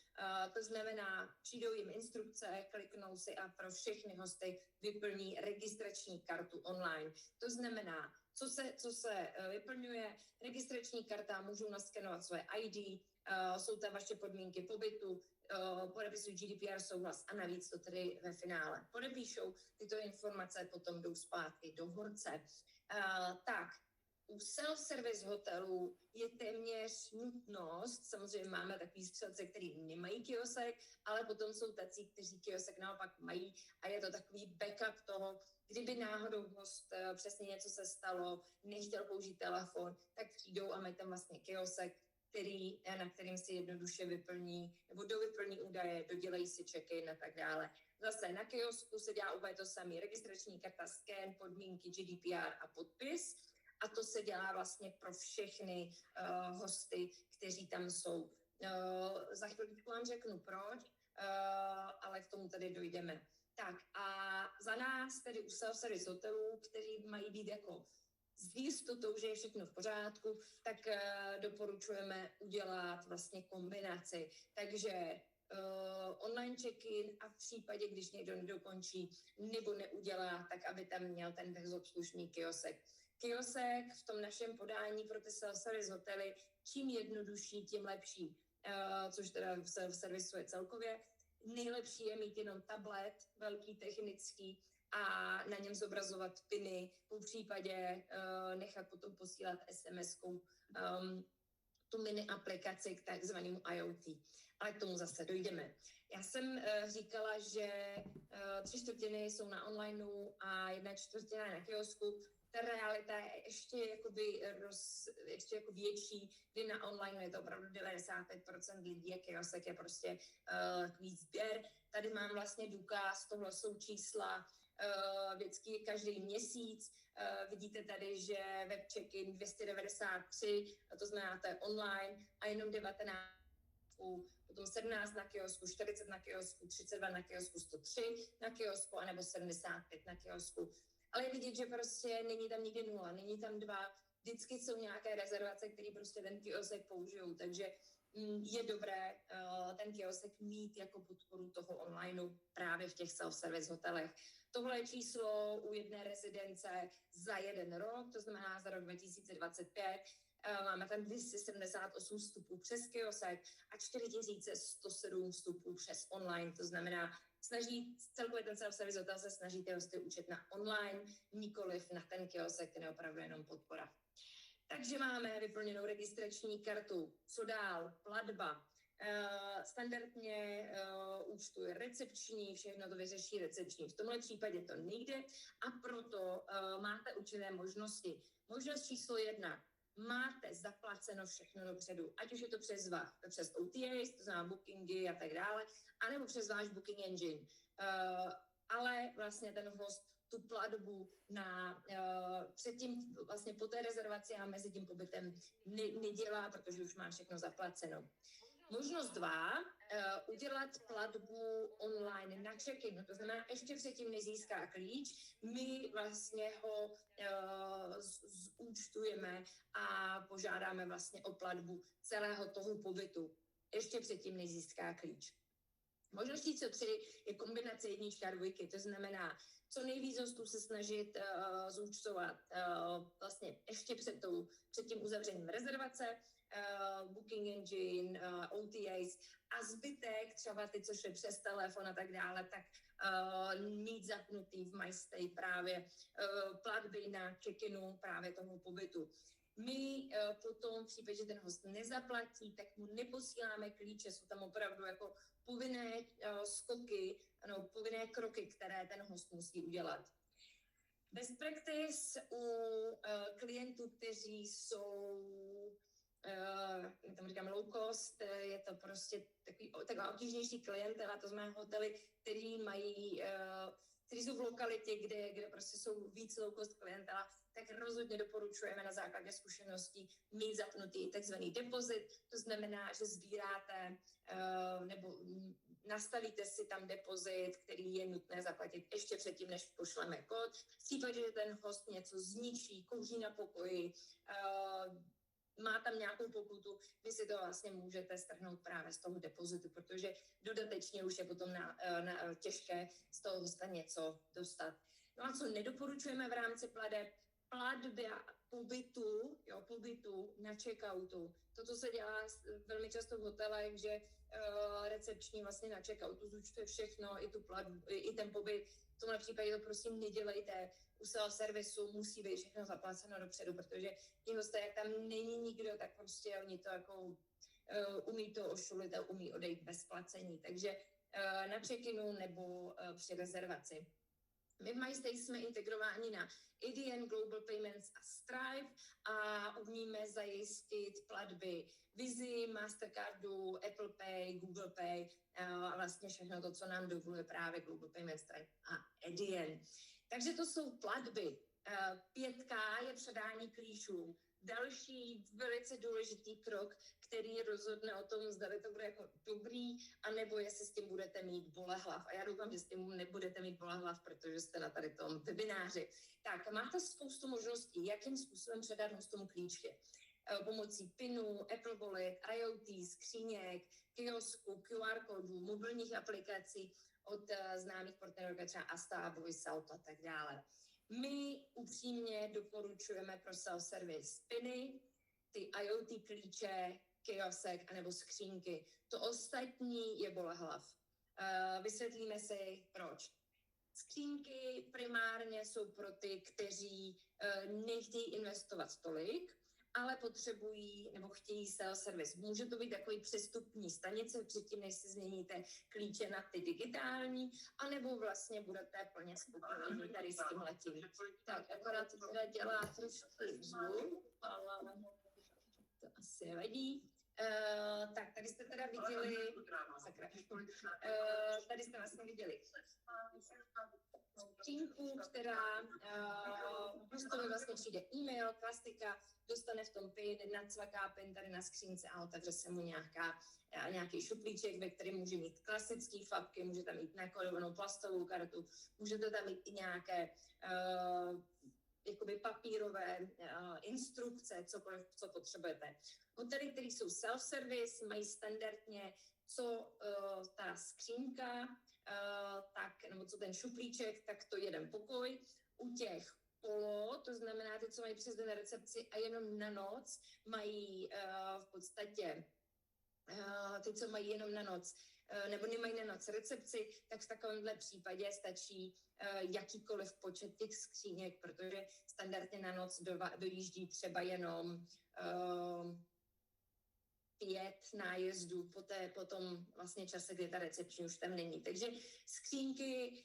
To znamená, přijdou jim instrukce, kliknou si a pro všechny hosty vyplní registrační kartu online. To znamená, co se vyplňuje, registrační karta, můžou naskenovat své ID, jsou tam vaše podmínky pobytu, podepisují GDPR souhlas a navíc to tedy ve finále podepíšou. Tyto informace potom jdou zpátky do vzorce. Tak, u self-service hotelů je téměř nutnost, samozřejmě máme takový střelce, který nemají kiosek, ale potom jsou tací, kteří kiosek naopak mají a je to takový backup toho, kdyby náhodou host přesně něco se stalo, nechtěl použít telefon, tak přijdou a mají tam vlastně kiosek, na kterým si jednoduše vyplní, nebo dovyplní údaje, dodělají si check-in a tak dále. Zase na kiosku se dělá úplně to samé, registrační karta, scan, podmínky, GDPR a podpis. A to se dělá vlastně pro všechny hosty, kteří tam jsou. Za chvíli vám řeknu proč, ale k tomu tady dojdeme. Tak a za nás tedy u self-service hotelů, kteří mají být jako s jistotou, že je všechno v pořádku, tak doporučujeme udělat vlastně kombinaci. Takže online check-in a v případě, když někdo nedokončí nebo neudělá, tak aby tam měl ten bezobslužný kiosek. Kiosek v tom našem podání pro ty self-service hotely, čím jednodušší, tím lepší, což teda v self-servisu je celkově. Nejlepší je mít jenom tablet, velký technický, a na něm zobrazovat piny, po případě nechat potom posílat SMS-kou tu mini aplikaci k takzvanému IoT. ale k tomu zase dojdeme. Já jsem říkala, že 3/4 jsou na onlineu a 1/4 na kiosku. Ta realita je ještě jako větší, kdy na online je to opravdu 95% lidí a kiosek je prostě takový sběr. Tady mám vlastně důkaz, tohle jsou čísla vždycky každý měsíc. Vidíte tady, že web check-in 293, a to znamená, to je online, a jenom 19, potom 17 na kiosku, 40 na kiosku, 32 na kiosku, 103 na kiosku, anebo 75 na kiosku. Ale je vidět, že prostě není tam nikdy 0, není tam 2, vždycky jsou nějaké rezervace, které prostě ten kiosek použijou, takže je dobré ten kiosek mít jako podporu toho onlineu právě v těch self-service hotelech. Tohle je číslo u jedné rezidence za 1 rok, to znamená za rok 2025. Máme tam 278 vstupů přes kiosek a 4107 vstupů přes online, to znamená, celkově ten self-service hotel se snaží ty hosty učit na online, nikoliv na ten kiosek, ten je opravdu jenom podpora. Takže máme vyplněnou registrační kartu. Co dál? Platba. Standardně účtuje recepční, všechno to vyřeší recepční. V tomhle případě to nejde a proto máte určité možnosti. Možnost číslo 1. Máte zaplaceno všechno dopředu, ať už je to přes OTAs, to znamená bookingy a tak dále, anebo přes váš booking engine. Ale vlastně ten host tu platbu předtím vlastně po té rezervaci a mezi tím pobytem nedělá, protože už má všechno zaplaceno. Možnost 2, udělat platbu online na check-in, to znamená ještě předtím, než získá klíč, my vlastně ho zúčtujeme a požádáme vlastně o platbu celého toho pobytu, ještě předtím, než získá klíč. Možnost číslo 3 je kombinace 1 a 2, to znamená co nejvíc hostů se snažit zúčtovat vlastně ještě před tím uzavřením rezervace, booking engine, OTAs a zbytek, třeba ty, co šly přes telefon a tak dále, tak mít zapnutý v MyStay právě platby na check-inu právě toho pobytu. My potom v případě, že ten host nezaplatí, tak mu neposíláme klíče, jsou tam opravdu jako povinné skoky, povinné kroky, které ten host musí udělat. Best practice u klientů, kteří jsou jak tam říkám, low cost, je to prostě taková obtížnější klientela, to znamená hotely, kteří jsou v lokalitě, kde prostě jsou víc low cost klientela, tak rozhodně doporučujeme na základě zkušeností mít zapnutý takzvaný depozit, to znamená, že sbíráte nebo nastavíte si tam depozit, který je nutné zaplatit ještě předtím, než pošleme kód. V případě, že ten host něco zničí, kouří na pokoji, má tam nějakou pokutu, vy si to vlastně můžete strhnout právě z toho depozitu, protože dodatečně už je potom těžké z toho hosta něco dostat. No a co nedoporučujeme v rámci plateb? Platby pobytu na checkoutu. Toto se dělá velmi často v hotelech, že recepční vlastně na checkoutu zúčtuje všechno, i tu platbu, i ten pobyt. V tomhle případě to prosím nedělejte. U self-servisu musí být všechno zaplaceno dopředu, protože ti hosté, jak tam není nikdo, tak prostě oni to jako umí to ošulit a umí odejít bez placení. Takže na check-inu nebo při rezervaci. My v MyStay jsme integrováni na ADN, Global Payments a Stripe a umíme zajistit platby Visa, Mastercardu, Apple Pay, Google Pay a vlastně všechno to, co nám dovoluje právě Global Payments, Stripe a ADN. Takže to jsou platby. 5 je předání klíčů. Další velice důležitý krok, který rozhodne o tom, zda to bude jako dobrý, anebo jestli s tím budete mít bolehlav. A já doufám, že s tím nebudete mít bolehlav, protože jste na tady tom webináři. Tak, máte spoustu možností, jakým způsobem předat hostům klíče. Pomocí PINu, Apple Wallet, IoT, skříněk, kiosku, QR kódů, mobilních aplikací od známých partnerů, jako třeba Asta, VoiceOut a tak dále. My upřímně doporučujeme pro self-service PINy, ty IoT klíče, kiosek anebo skřínky. To ostatní je bolehlav. Vysvětlíme si, proč. Skřínky primárně jsou pro ty, kteří nechtějí investovat tolik ale potřebují nebo chtějí self-service. Může to být takový přestupní stanice předtím, než si změníte klíče na ty digitální, anebo vlastně budete plně spokojení tady s tímhletím. Tak, akorát to teda dělá trošku zvuk, ale to asi nevadí. Tak, tady jste teda viděli, sakra, tady jste vlastně viděli skřínku, která hostovi vlastně přijde e-mail, klasika, dostane v tom PIN, nacvaká PIN tady na skřínce a otevře se mu nějaký šuplíček, ve kterém může mít klasický fabky, může tam mít nakodovanou plastovou kartu, můžete tam mít i nějaké jakoby papírové instrukce, cokoliv, co potřebujete. Hotely, které jsou self-service, mají standardně co ta skřínka, nebo co ten šuplíček, tak to jeden pokoj. U těch polo, to znamená ty, co mají přes den recepci a jenom na noc, mají v podstatě ty, co mají jenom na noc, nebo nemají na noc recepci, tak v takovémhle případě stačí jakýkoliv počet těch skříněk, protože standardně na noc dojíždí třeba jenom 5 nájezdů po tom vlastně čase, kdy ta recepční už tam není. Takže skřínky,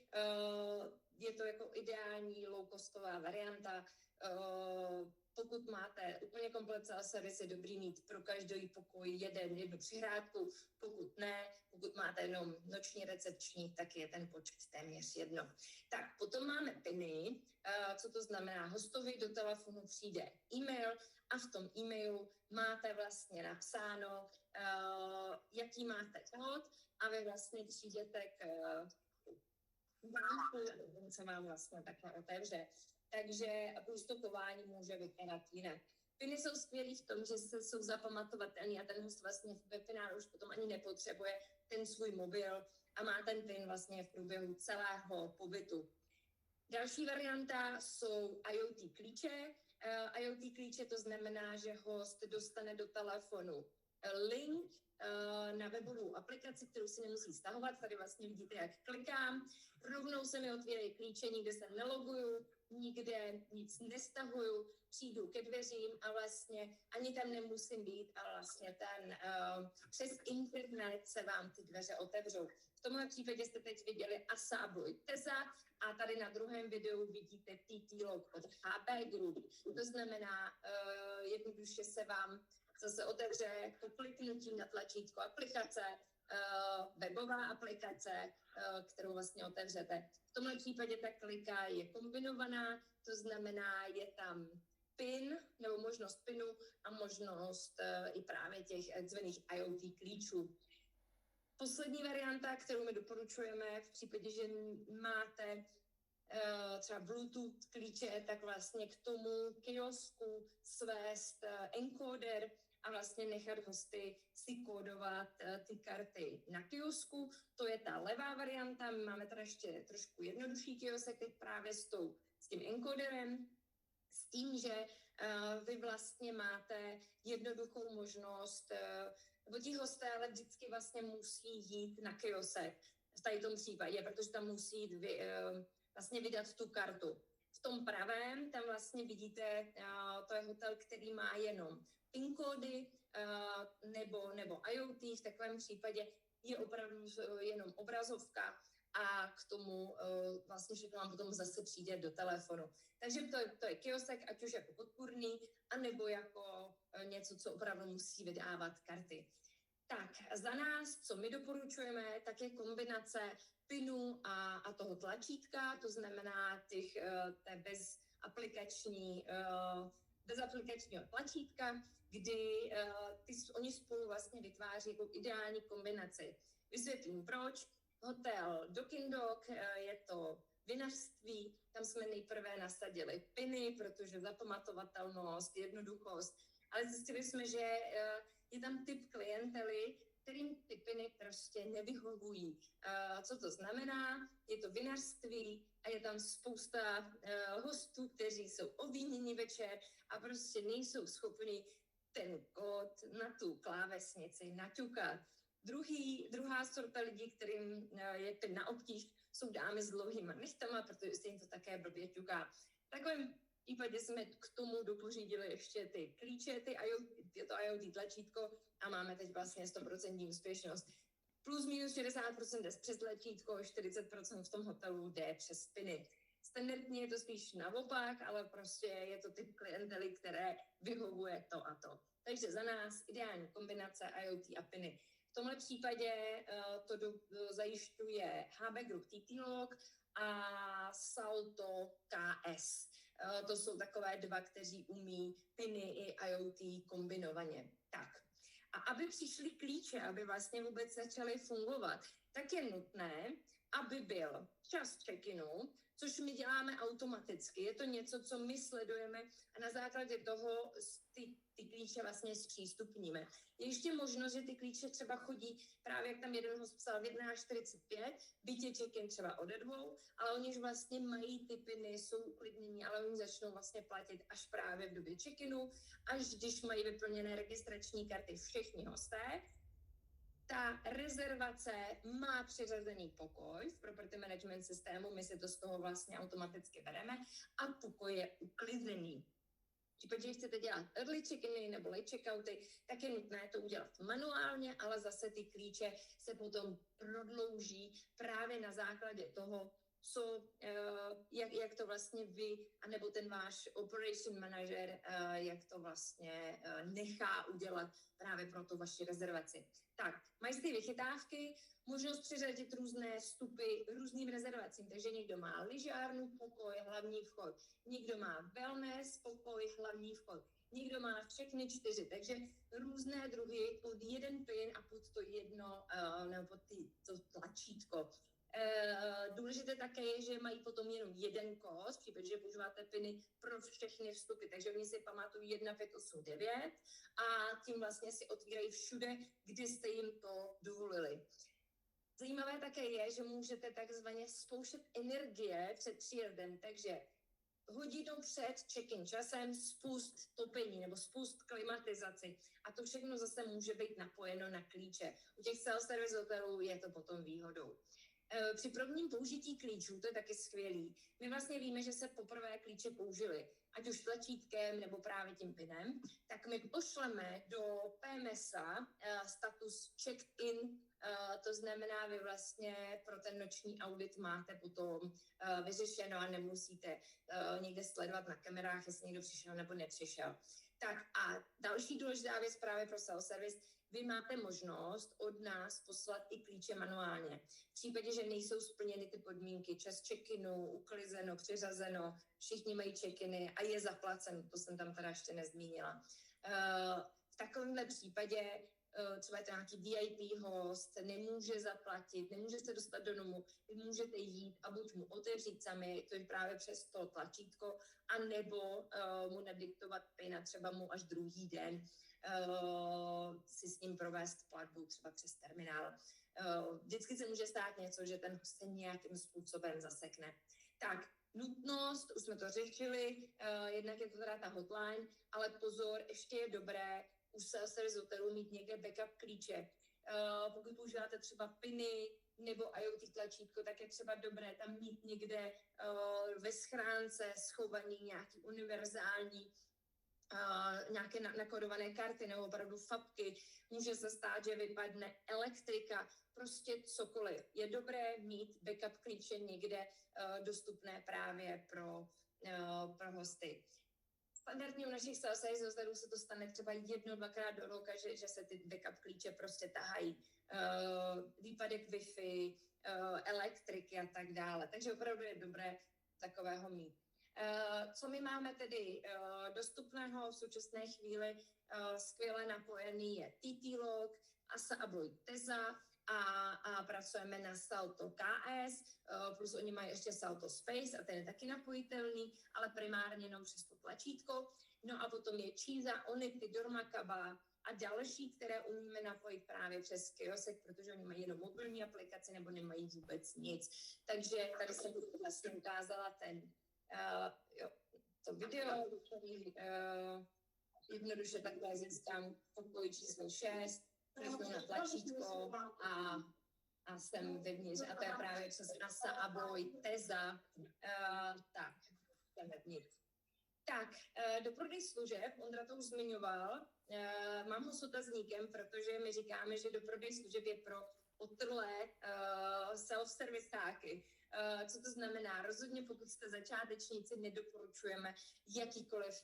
je to jako ideální low-costová varianta. Pokud máte úplně komplet self-service, je dobrý mít pro každý pokoj jednu přihrádku. Pokud ne, pokud máte jenom noční recepční, tak je ten počet téměř jedno. Tak, potom máme PINy. Co to znamená? Hostovi do telefonu přijde e-mail a v tom e-mailu máte vlastně napsáno, jaký máte kód a vy vlastně přijdete k banku, co vám vlastně takhle otevře. Takže ústokování může vypadat jinak. PINy jsou skvělý v tom, že jsou zapamatovatelný a ten host vlastně ve finále už potom ani nepotřebuje ten svůj mobil a má ten PIN vlastně v průběhu celého pobytu. Další varianta jsou IoT klíče. IoT klíče to znamená, že host dostane do telefonu link na webovou aplikaci, kterou si nemusí stahovat. Tady vlastně vidíte, jak klikám. Rovnou se mi otvírají klíče, nikde se neloguju, nikde nic nestahuju, přijdu ke dveřím a vlastně ani tam nemusím být a vlastně přes internet se vám ty dveře otevřou. V tomhle případě jste teď viděli Asablo Teza a tady na druhém videu vidíte TT Log od HB Group. To znamená, jednoduše se vám zase otevře po kliknutí na tlačítko aplikace, webová aplikace, kterou vlastně otevřete. V tomhle případě ta klika je kombinovaná, to znamená, je tam PIN nebo možnost PINu a možnost i právě těch takzvaných IoT klíčů. Poslední varianta, kterou my doporučujeme v případě, že máte třeba Bluetooth klíče, tak vlastně k tomu kiosku svést encoder a vlastně nechat hosty si kódovat ty karty na kiosku. To je ta levá varianta. My máme tady ještě trošku jednodušší kiosek teď právě s tím encoderem, s tím, že vy vlastně máte jednoduchou možnost, nebo ti hosté ale vždycky vlastně musí jít na kiosek v tady tom případě, protože tam musí jít vlastně vydat tu kartu. V tom pravém tam vlastně vidíte, to je hotel, který má jenom PIN kódy nebo IoT. V takovém případě je opravdu jenom obrazovka a k tomu vlastně všechno vám potom zase přijde do telefonu. Takže to je kiosek, ať už jako podpůrný, anebo jako něco, co opravdu musí vydávat karty. Tak za nás, co my doporučujeme, tak je kombinace PINu a toho tlačítka, to znamená té bezaplikačního tlačítka, kdy oni spolu vlastně vytváří jako ideální kombinaci. Vysvětlím proč. Hotel Dokindok, je to vinařství, tam jsme nejprve nasadili PINy, protože zapamatovatelnost, jednoduchost, ale zjistili jsme, že je tam typ klientely, kterým ty PINy prostě nevyhovují. Co to znamená? Je to vinařství a je tam spousta hostů, kteří jsou ovíněni večer a prostě nejsou schopni ten kód na tu klávesnici naťukat. Druhá sorta lidí, kterým je PIN na obtíž, jsou dámy s dlouhýma nechtama, protože se jim to také blbě ťuká. V takovém případě jsme k tomu dopořídili ještě ty klíče, to IoT tlačítko a máme teď vlastně 100% úspěšnost. Plus minus 60% jde přes tlačítko, 40% v tom hotelu jde přes piny. Standardně je to spíš naopak, ale prostě je to typ klientely, které vyhovuje to a to. Takže za nás ideální kombinace IoT a piny. V tomhle případě zajišťuje HB Group TT-Log a Salto KS. To jsou takové dva, kteří umí piny i IoT kombinovaně. Tak. A aby přišly klíče, aby vlastně vůbec začaly fungovat, tak je nutné, aby byl čas check-inu, což my děláme automaticky. Je to něco, co my sledujeme a na základě toho ty klíče vlastně zpřístupníme. Je ještě možnost, že ty klíče třeba chodí právě, jak tam jeden host psal, v 11:45, byť je check-in třeba ode 2, ale oni už vlastně mají ty piny, jsou uklidnění, ale oni začnou vlastně platit až právě v době check-inu, až když mají vyplněné registrační karty všichni hosté. Ta rezervace má přiřazený pokoj v property management systému, my si to z toho vlastně automaticky bereme a pokoj je uklizený. V případě, že chcete dělat early check-iny nebo late check-outy, tak je nutné to udělat manuálně, ale zase ty klíče se potom prodlouží právě na základě toho, jak to vlastně vy, anebo ten váš operation manager, jak to vlastně nechá udělat právě pro tu vaši rezervaci. Tak, mají ty vychytávky, možnost přiřadit různé vstupy různým rezervacím, takže někdo má lyžárnu pokoj, hlavní vchod, někdo má wellness pokoj, hlavní vchod, někdo má všechny 4, takže různé druhy pod jeden pin a pod to jedno, nebo pod to tlačítko. Důležité také je, že mají potom jenom jeden kód, v případě, že používáte piny pro všechny vstupy, takže oni si pamatují 1589 a tím vlastně si otvírají všude, kde jste jim to dovolili. Zajímavé také je, že můžete takzvaně spouštět energie před příjezdem, takže hodinu před check-in časem spust topení nebo spust klimatizaci a to všechno zase může být napojeno na klíče. U těch self-service hotelů je to potom výhodou. Při prvním použití klíčů, to je taky skvělý, my vlastně víme, že se poprvé klíče použili, ať už tlačítkem nebo právě tím pinem, tak my pošleme do PMS-a status check-in, to znamená, vy vlastně pro ten noční audit máte potom vyřešeno a nemusíte někde sledovat na kamerách, jestli někdo přišel nebo nepřišel. Tak a další důležitá věc právě pro self-service, vy máte možnost od nás poslat i klíče manuálně. V případě, že nejsou splněny ty podmínky, čas check-inu, uklizeno, přiřazeno, všichni mají check-iny a je zaplaceno, to jsem tam teda ještě nezmínila. V takovémhle případě třeba je to nějaký VIP host, nemůže zaplatit, nemůže se dostat do domu, vy můžete jít a buď mu otevřít sami, to je právě přes to tlačítko, anebo mu nadiktovat PIN a třeba mu až druhý den si s ním provést platbu třeba přes terminál. Vždycky se může stát něco, že ten host se nějakým způsobem zasekne. Tak, nutnost, už jsme to řešili, jednak je to teda ta hotline, ale pozor, ještě je dobré u self-service hotelů mít někde backup klíče. Pokud používáte třeba piny nebo IoT tlačítko, tak je třeba dobré tam mít někde ve schránce schovaný nějaký univerzální nějaké nakodované karty nebo opravdu fapky. Může se stát, že vypadne elektrika, prostě cokoliv. Je dobré mít backup klíče někde dostupné právě pro hosty. Standardně u našich self-service hotelů se to stane třeba 1-2krát do roka, že se ty backup klíče prostě tahají. Výpadek Wi-Fi, elektriky a tak dále. Takže opravdu je dobré takového mít. Co my máme tedy dostupného v současné chvíli, skvěle napojený je TT-Log, ASA Abloy Teza a pracujeme na Salto KS, plus oni mají ještě Salto Space a ten je taky napojitelný, ale primárně jenom přes to tlačítko. No a potom je Cheeza, Onity, Dormakaba a další, které umíme napojit právě přes kiosek, protože oni mají jenom mobilní aplikaci nebo nemají vůbec nic. Takže tady jsem vlastně ukázala to video, který jednoduše takhle získám pokoj číslo 6, kliknu na tlačítko a jsem vevnitř. A to je právě přes ASA, Abloy, Teza, tak, jsem vevnitř. Tak, do prodej služeb, Ondra to už zmiňoval, mám ho s otazníkem, protože my říkáme, že do prodej služeb je pro otrlé self-serviceáky. Co to znamená? Rozhodně pokud jste začátečníci, nedoporučujeme jakýkoliv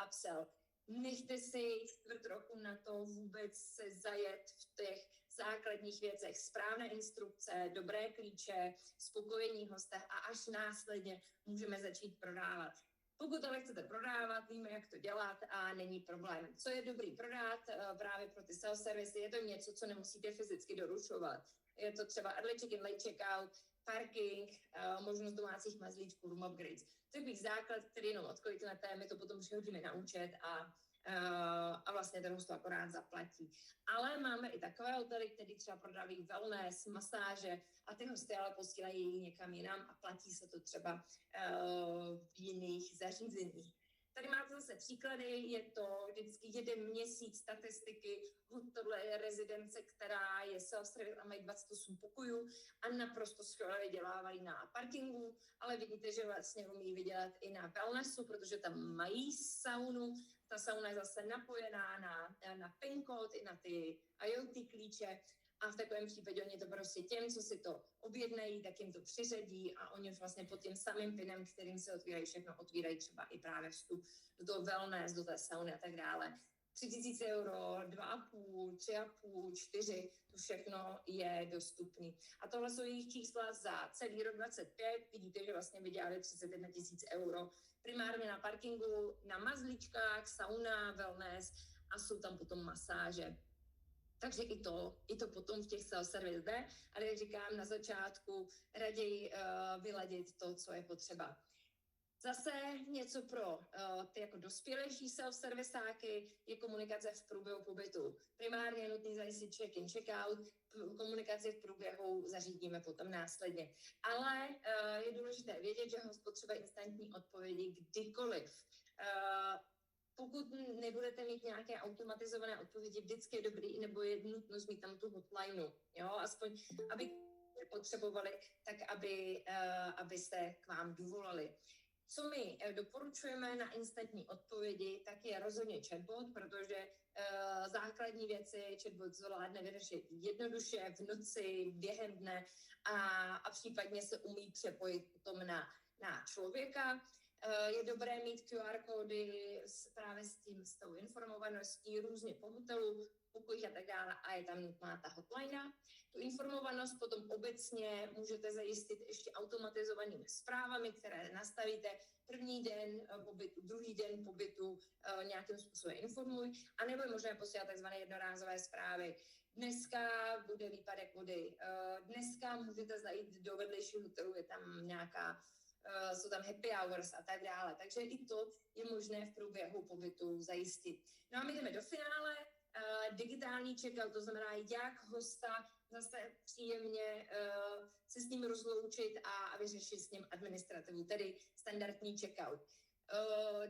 upsell. Nechte si čtvrt roku na to vůbec se zajet v těch základních věcech. Správné instrukce, dobré klíče, spokojení hosta a až následně můžeme začít prodávat. Pokud ale chcete prodávat, víme, jak to dělat a není problém. Co je dobrý prodat právě pro ty self-service, je to něco, co nemusíte fyzicky doručovat. Je to třeba early check-in, late check-out, parking, možnost domácích mazlíčků, room upgrades. Takový základ, který jenom odkliknete, my to potom přihodíme na účet a vlastně ten host to akorát zaplatí. Ale máme i takové hotely, které třeba prodávají wellness, masáže a ty hosty ale posílají někam jinam a platí se to třeba v jiných zařízeních. Tady máte zase příklady, je to vždycky 1 měsíc statistiky, tohle rezidence, která je self-service a mají 28 pokojů a naprosto skvěle vydělávají na parkingu, ale vidíte, že vlastně umí vydělat i na wellnessu, protože tam mají saunu, ta sauna je zase napojená na PIN kód i na ty IoT klíče a v takovém případě oni to prostě těm, co si to objednají, tak jim to přiřadí a oni už vlastně pod tím samým pinem, kterým se otvírají všechno, otvírají třeba i právě vstup do toho wellness, do té sauny a tak dále. 3 000 euro, 2,5, 3,5, 4, to všechno je dostupný. A tohle jsou jejich čísla za celý rok 2025. Vidíte, že vlastně vydělali 31 000 euro primárně na parkingu, na mazlíčkách, sauna, wellness a jsou tam potom masáže. Takže i to potom v těch self-service jde, ale jak říkám na začátku, raději vyladit to, co je potřeba. Zase něco pro ty jako dospělejší self-serviceáky je komunikace v průběhu pobytu. Primárně je nutný zajistit check-in, check-out, komunikaci v průběhu zařídíme potom následně. Ale je důležité vědět, že host potřebuje instantní odpovědi kdykoliv. Pokud nebudete mít nějaké automatizované odpovědi, vždycky je dobrý, nebo je nutnost mít tam tu hotlineu, jo, aspoň aby potřebovali, tak aby se k vám dovolali. Co my doporučujeme na instantní odpovědi, tak je rozhodně chatbot, protože základní věci chatbot zvládne vyřešit jednoduše v noci, během dne a případně se umí přepojit potom na člověka. Je dobré mít QR kódy právě s tou informovaností různě po hotelu, pokojích a tak dále a je tam nutná ta hotline. Tu informovanost potom obecně můžete zajistit ještě automatizovanými zprávami, které nastavíte první den pobytu, druhý den pobytu, nějakým způsobem informuj, anebo je možné posílat takzvané jednorázové zprávy. Dneska bude výpadek vody, dneska můžete zajít do vedlejšího hotelu, je tam jsou tam happy hours a tak dále. Takže i to je možné v průběhu pobytu zajistit. No a my jdeme do finále. Digitální checkout, to znamená, jak hosta zase příjemně se s ním rozloučit a vyřešit s ním administrativu, tedy standardní checkout.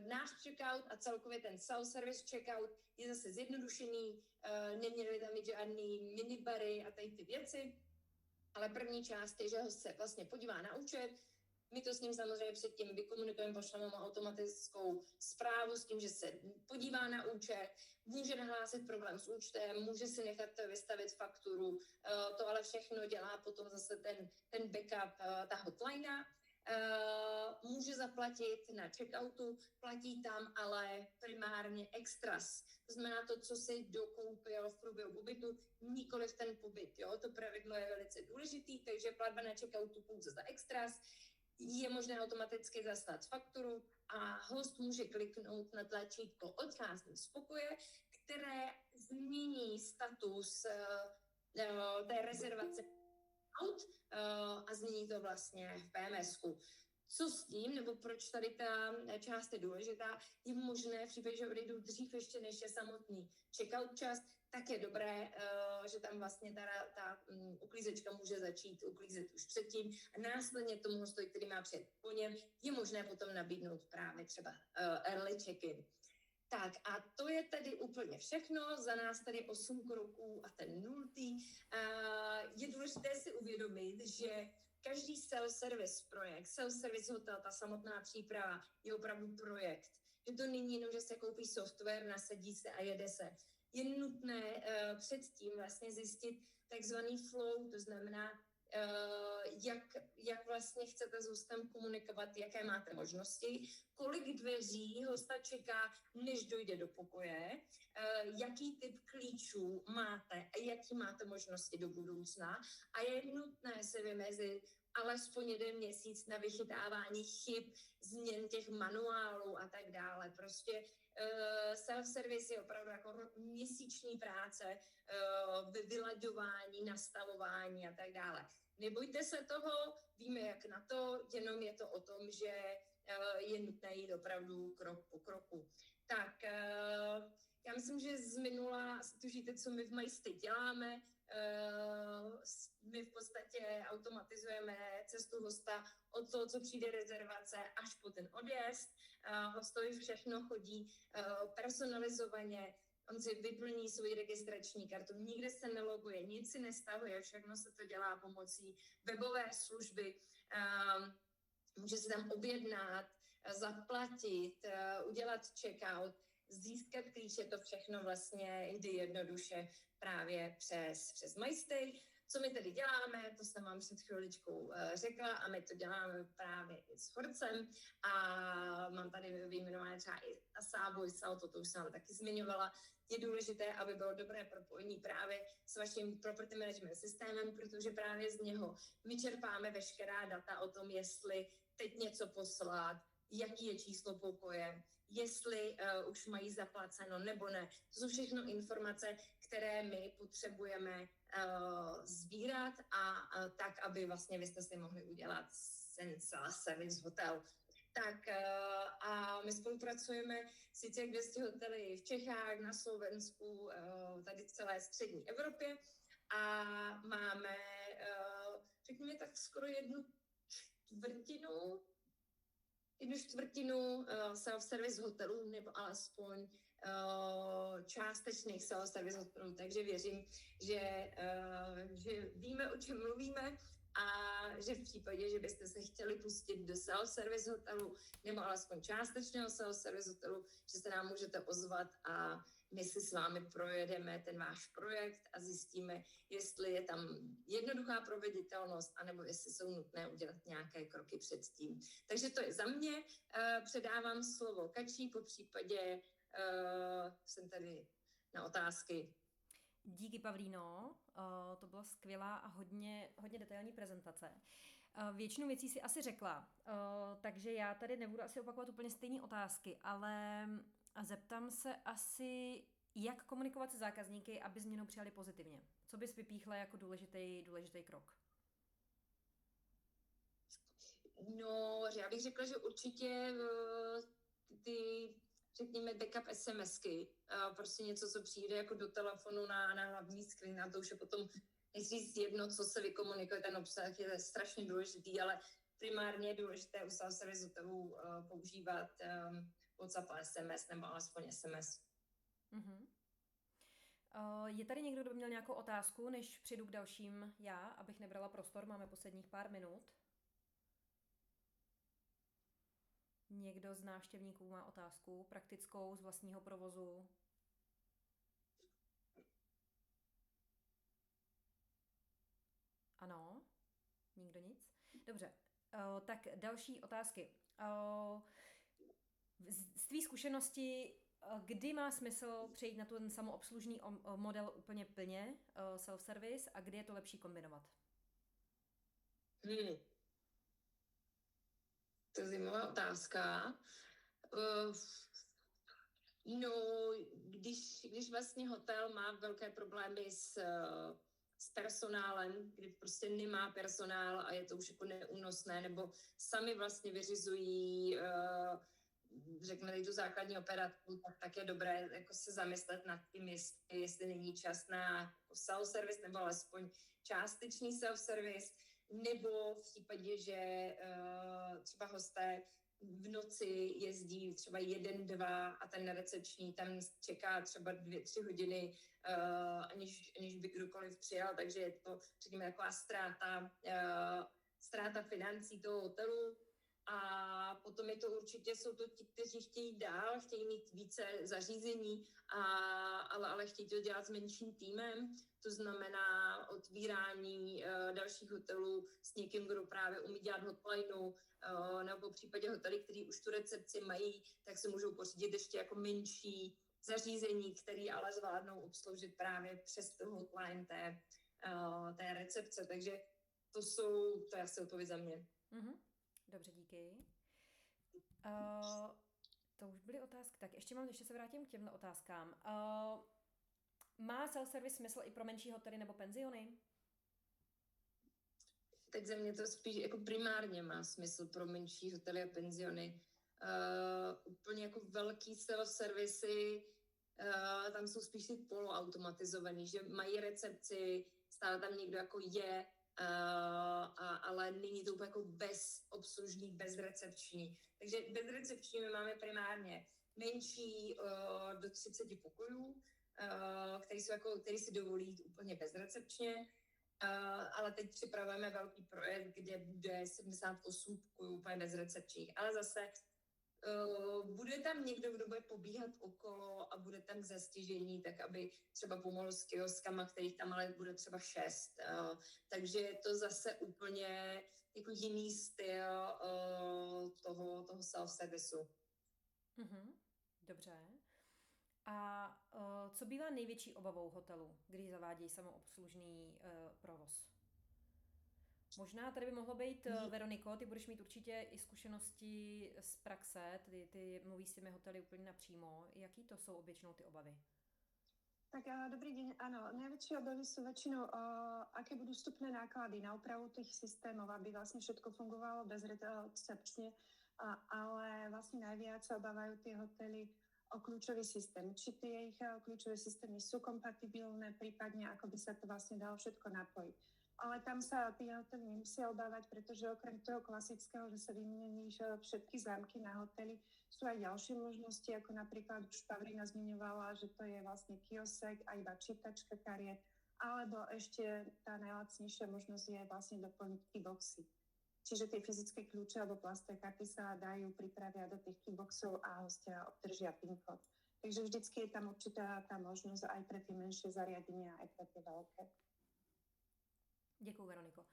Náš checkout a celkově ten self-service checkout je zase zjednodušený, neměli tam mít žádný minibary a tady ty věci, ale první část je, že host se vlastně podívá na účet. My to s ním samozřejmě předtím vykomunikujeme, pošleme mu automatickou zprávu s tím, že se podívá na účet, může nahlásit problém s účtem, může si nechat vystavit fakturu, to ale všechno dělá potom zase ten backup, ta hotline. Může zaplatit na checkoutu, platí tam ale primárně extras. To znamená to, co si dokoupil v průběhu pobytu, nikoliv ten pobyt. Jo? To pravidlo je velice důležitý, takže platba na checkoutu pouze za extras. Je možné automaticky zaslat fakturu a host může kliknout na tlačítko odcházím z pokoje, které změní status té rezervace a změní to vlastně v PMS-ku. Co s tím, nebo proč tady ta část je důležitá, je možné v případě, že odejdou dřív ještě než je samotný checkout čas, tak je dobré, že tam vlastně ta uklízečka může začít uklízet už předtím a následně tomu hostovi, který má přijet po něm, je možné potom nabídnout právě třeba early check-in. Tak a to je tedy úplně všechno, za nás tady 8 kroků a ten 0. Je důležité si uvědomit, že každý self-service projekt, self-service hotel, ta samotná příprava je opravdu projekt. že to není jenom, že se koupí software, nasadí se a jede se. Je nutné předtím vlastně zjistit takzvaný flow, to znamená, jak vlastně chcete s hostem komunikovat, jaké máte možnosti, kolik dveří hosta čeká, než dojde do pokoje, jaký typ klíčů máte a jaký máte možnosti do budoucna a je nutné se vymezit alespoň 1 měsíc na vychytávání chyb, změn těch manuálů a tak dále. Prostě self-service je opravdu jako měsíční práce, vylaďování, nastavování a tak dále. Nebojte se toho, víme jak na to, jenom je to o tom, že je nutné jít opravdu krok po kroku. Tak já myslím, že z minula tušíte, co my v Majstě děláme. My v podstatě automatizujeme cestu hosta od toho, co přijde rezervace, až po ten odjezd. Hostovi všechno chodí personalizovaně, on si vyplní svou registrační kartu, nikde se neloguje, nic si nestahuje, všechno se to dělá pomocí webové služby. Může se tam objednat, zaplatit, udělat checkout, získat klíče, to všechno vlastně jde jednoduše právě přes MyStay. Co my tedy děláme, to jsem vám před chviličkou řekla a my to děláme právě i s Horcem a mám tady vyjmenované třeba i Asabo, i Salto, to už jsem vám taky zmiňovala. Je důležité, aby bylo dobré propojení právě s vaším property management systémem, protože právě z něho my čerpáme veškerá data o tom, jestli teď něco poslat, jaký je číslo pokoje, jestli už mají zaplaceno nebo ne. To jsou všechno informace, které my potřebujeme sbírat a tak, aby vlastně vy jste si mohli udělat self-service hotel. Tak a my spolupracujeme s více jak 200 hotely v Čechách, na Slovensku, tady v celé střední Evropě a máme, řekněme tak skoro jednu čtvrtinu self-service hotelů nebo alespoň částečných self-service hotelů, takže věřím, že víme, o čem mluvíme a že v případě, že byste se chtěli pustit do self-service hotelu nebo alespoň částečného self-service hotelu, že se nám můžete ozvat a my si s vámi projedeme ten váš projekt a zjistíme, jestli je tam jednoduchá proveditelnost, anebo jestli jsou nutné udělat nějaké kroky předtím. Takže to je za mě. Předávám slovo Kačí, po případě jsem tady na otázky. Díky, Pavlíno, to byla skvělá a hodně detailní prezentace. Většinu věcí si asi řekla, takže já tady nebudu asi opakovat úplně stejné otázky, ale zeptám se asi, jak komunikovat se zákazníky, aby změnu přijali pozitivně. Co bys vypíchla jako důležitý krok? No, já bych řekla, že určitě ty, řekněme, backup SMSky, prostě něco, co přijde jako do telefonu na hlavní screen, a to už je potom, jestli jedno, co se vykomunikuje, ten obsah je strašně důležitý, ale primárně je důležité u self-service hotelů používat WhatsApp a SMS nebo alespoň SMS. Mm-hmm. Je tady někdo, kdo by měl nějakou otázku, než přijdu k dalším já, abych nebrala prostor, máme posledních pár minut. Někdo z návštěvníků má otázku praktickou z vlastního provozu? Ano? Nikdo nic? Dobře, tak další otázky. Z tvý zkušenosti, kdy má smysl přejít na ten samoobslužný model úplně plně, self-service, a kdy je to lepší kombinovat? To je zajímavá otázka. No, když vlastně hotel má velké problémy s personálem, kdy prostě nemá personál a je to už jako neúnosné, nebo sami vlastně vyřizují, řekněme, tu základní operatu, tak je dobré jako se zamyslet nad tím, jestli není čas na self-service nebo alespoň částečný self-service, nebo v případě, že třeba hosté v noci jezdí třeba 1, 2 a ten recepční tam čeká třeba 2, 3 hodiny, aniž by kdokoliv přijel, takže je to, řekněme, taková ztráta financí toho hotelu. A potom je to určitě, jsou to ti, kteří chtějí dál, chtějí mít více zařízení, ale chtějí to dělat s menším týmem. To znamená otvírání dalších hotelů s někým, kdo právě umí dělat hotlineu, nebo v případě hotely, který už tu recepci mají, tak se můžou pořídit ještě jako menší zařízení, které ale zvládnou obsloužit právě přes tu hotline té recepce. Takže to je asi odpověď za mě. Mm-hmm. Dobře, díky. To už byly otázky. Tak ještě se vrátím k těmhle otázkám. Má self-service smysl i pro menší hotely nebo penziony? Tak za mě to spíš jako primárně má smysl pro menší hotely a penziony. Úplně jako velký self-servisy, tam jsou spíš ty poloautomatizovaný, že mají recepci, stále tam někdo jako je, ale není to úplně jako bezobslužný, bezrecepční. Takže bezrecepční my máme primárně menší do 30 pokojů, který si dovolí jít úplně bezrecepčně, ale teď připravujeme velký projekt, kde bude 78 pokojů úplně bezrecepčních. Ale zase bude tam někdo, kdo bude pobíhat okolo a bude tam k zastěžení, tak aby třeba pomohl s kioskama, kterých tam ale bude třeba 6. Takže je to zase úplně jako jiný styl toho self-servisu. Mm-hmm. Dobře. A co bývá největší obavou hotelu, když zavádějí samoobslužný provoz? Možná tady by mohlo být, Veroniko, ty budeš mít určitě i zkušenosti z praxe, ty mluvíš s těmi hotely úplně napřímo. Jaký to jsou většinou ty obavy? Tak dobrý deň. Áno, najväčšie obavy sú väčšinou, aké budú vstupné náklady na opravu tých systémov, aby vlastne všetko fungovalo bezrecepčne, ale vlastne najviac sa obávajú tie hotely o kľúčový systém. Či tie ich kľúčové systémy sú kompatibilné, prípadne ako by sa to vlastne dalo všetko napojiť. Ale tam sa tí hotely nemusia obávať, pretože okrem toho klasického, že sa vymeníš všetky zámky na hoteli, sú aj ďalšie možnosti, ako napríklad už Pavlína zmiňovala, že to je vlastne kiosek a iba čítačka kariet, alebo ešte tá najlacnejšia možnosť je vlastne doplniť keyboxy. Čiže tie fyzické kľúče alebo plastové karty sa dajú pripravia do tých keyboxov a hostia obdržia PIN kód. Takže vždycky je tam určitá tá možnosť aj pre tie menšie zariadenia, aj pre tie veľké. Děkuji, Veroniko.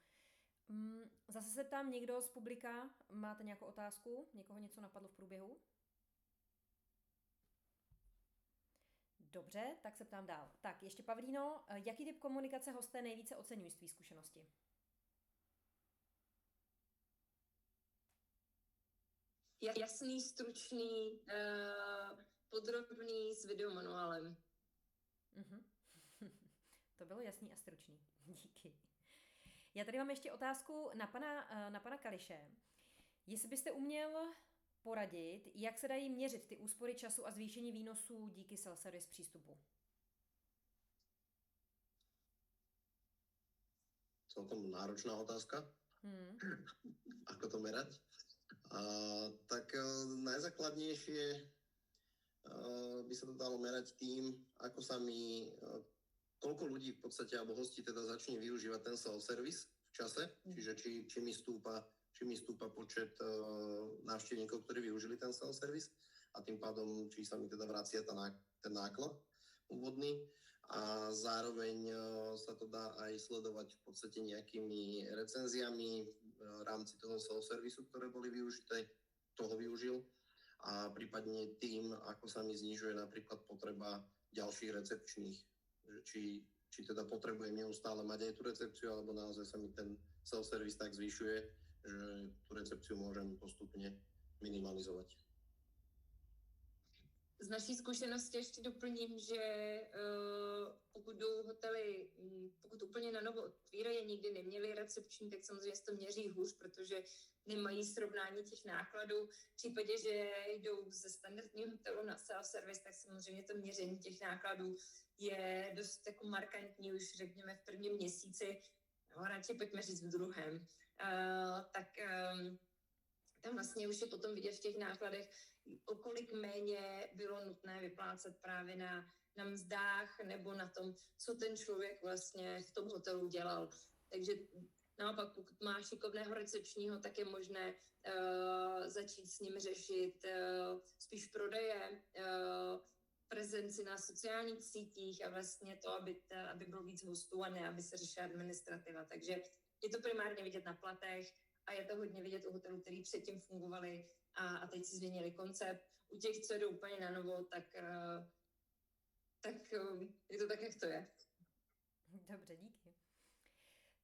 Zase se ptám někdo z publika, máte nějakou otázku? Někoho něco napadlo v průběhu? Dobře, tak se ptám dál. Tak, ještě Pavlíno, jaký typ komunikace hosté nejvíce oceňují z tvý zkušenosti? Jasný, stručný, podrobný s videomanuálem. Mhm. To bylo jasný a stručný. Díky. Já tady mám ještě otázku na pana Kališe. Jestli byste uměl poradit, jak se dají měřit ty úspory času a zvýšení výnosů díky self-service přístupu? Celkom náročná otázka. Ako to merať? Tak najzákladnejšie by sa to dalo merať tým, ako sa mi koľko ľudí v podstate, alebo hostí teda začne využívať ten self-service v čase, čiže či mi stúpa počet návštevníkov, ktorí využili ten self-service a tým pádom, či sa mi teda vracia ten náklad úvodný a zároveň sa to dá aj sledovať v podstate nejakými recenziami v rámci toho self-servisu, ktoré boli využité, toho využil a prípadne tým, ako sa mi znižuje napríklad potreba ďalších recepčných. Či teda potrebujem neustále mať aj tú recepciu, alebo naozaj sa mi ten self-service tak zvyšuje, že tú recepciu môžem postupne minimalizovať. Z naší zkušenosti ještě doplním, že pokud jdou hotely, pokud úplně na novo otvírají, nikdy neměli recepční, tak samozřejmě se to měří hůř, protože nemají srovnání těch nákladů. V případě, že jdou ze standardního hotelu na self-service, tak samozřejmě to měření těch nákladů je dost jako markantní už řekněme v prvním měsíci, radši pojďme říct v druhém. Tam vlastně už je potom vidět v těch nákladech, o kolik méně bylo nutné vyplácet právě na mzdách nebo na tom, co ten člověk vlastně v tom hotelu dělal. Takže Naopak, pokud má šikovného recepčního, tak je možné začít s ním řešit spíš prodeje, prezenci na sociálních sítích a vlastně to, aby bylo víc hostů a ne, aby se řešila administrativa. Takže je to primárně vidět na platech a je to hodně vidět u hotelů, který předtím fungovali a teď si změnili koncept. U těch, co jdou úplně na novo, tak je to tak, jak to je. Dobře, díky.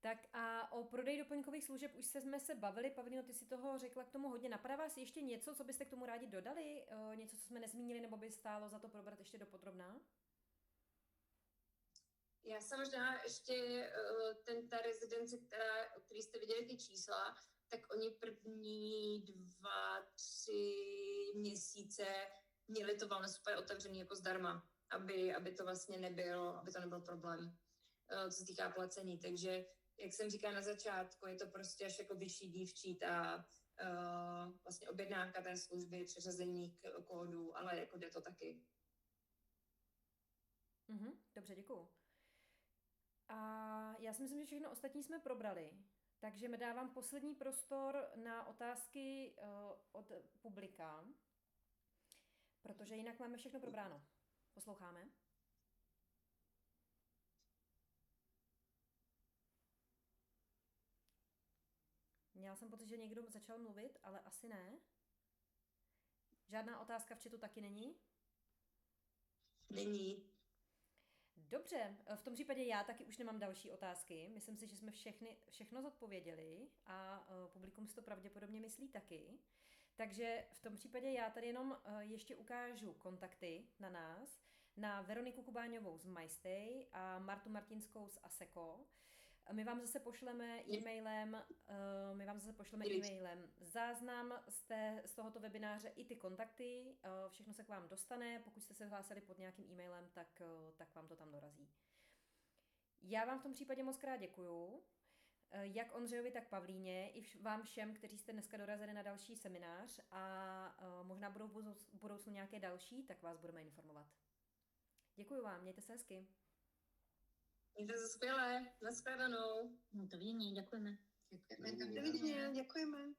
Tak a o prodeji doplňkových služeb už jsme se bavili. Pavlíno, ty si toho řekla k tomu hodně. Napadá vás ještě něco, co byste k tomu rádi dodali? Něco, co jsme nezmínili, nebo by stálo za to probrat ještě dopodrobná? Já jsem možná ještě ta rezidence, o který jste viděli ty čísla, tak oni první 2-3 měsíce měli to wellness úplně otevřený jako zdarma, aby to vlastně nebyl problém, co se týká placení. Takže, jak jsem říkala na začátku, je to prostě až jako vyšší dívčí ta vlastně objednávka té služby, přeřazení kódu, ale jako jde to taky. Dobře, děkuju. A já si myslím, že všechno ostatní jsme probrali. Takže mi dávám poslední prostor na otázky od publika, protože jinak máme všechno probráno. Posloucháme? Měla jsem pocit, že někdo začal mluvit, ale asi ne. Žádná otázka v chatu taky není? Není. Dobře, v tom případě já taky už nemám další otázky. Myslím si, že jsme všechno zodpověděli a publikum si to pravděpodobně myslí taky. Takže v tom případě já tady jenom ještě ukážu kontakty na nás, na Veroniku Kubáňovou z MyStay a Martu Martinskou z Asseco. My vám zase pošleme e-mailem záznam z tohoto webináře i ty kontakty. Všechno se k vám dostane. Pokud jste se hlásili pod nějakým e-mailem, tak vám to tam dorazí. Já vám v tom případě moc krát děkuju. Jak Ondřejovi, tak Pavlíně, i vám všem, kteří jste dneska dorazili na další seminář a možná budou v budoucnu nějaké další, tak vás budeme informovat. Děkuju vám, mějte se hezky. Mějte se skvěle, nashledanou. No to vidíně, děkujeme. Dovidenia, děkujeme.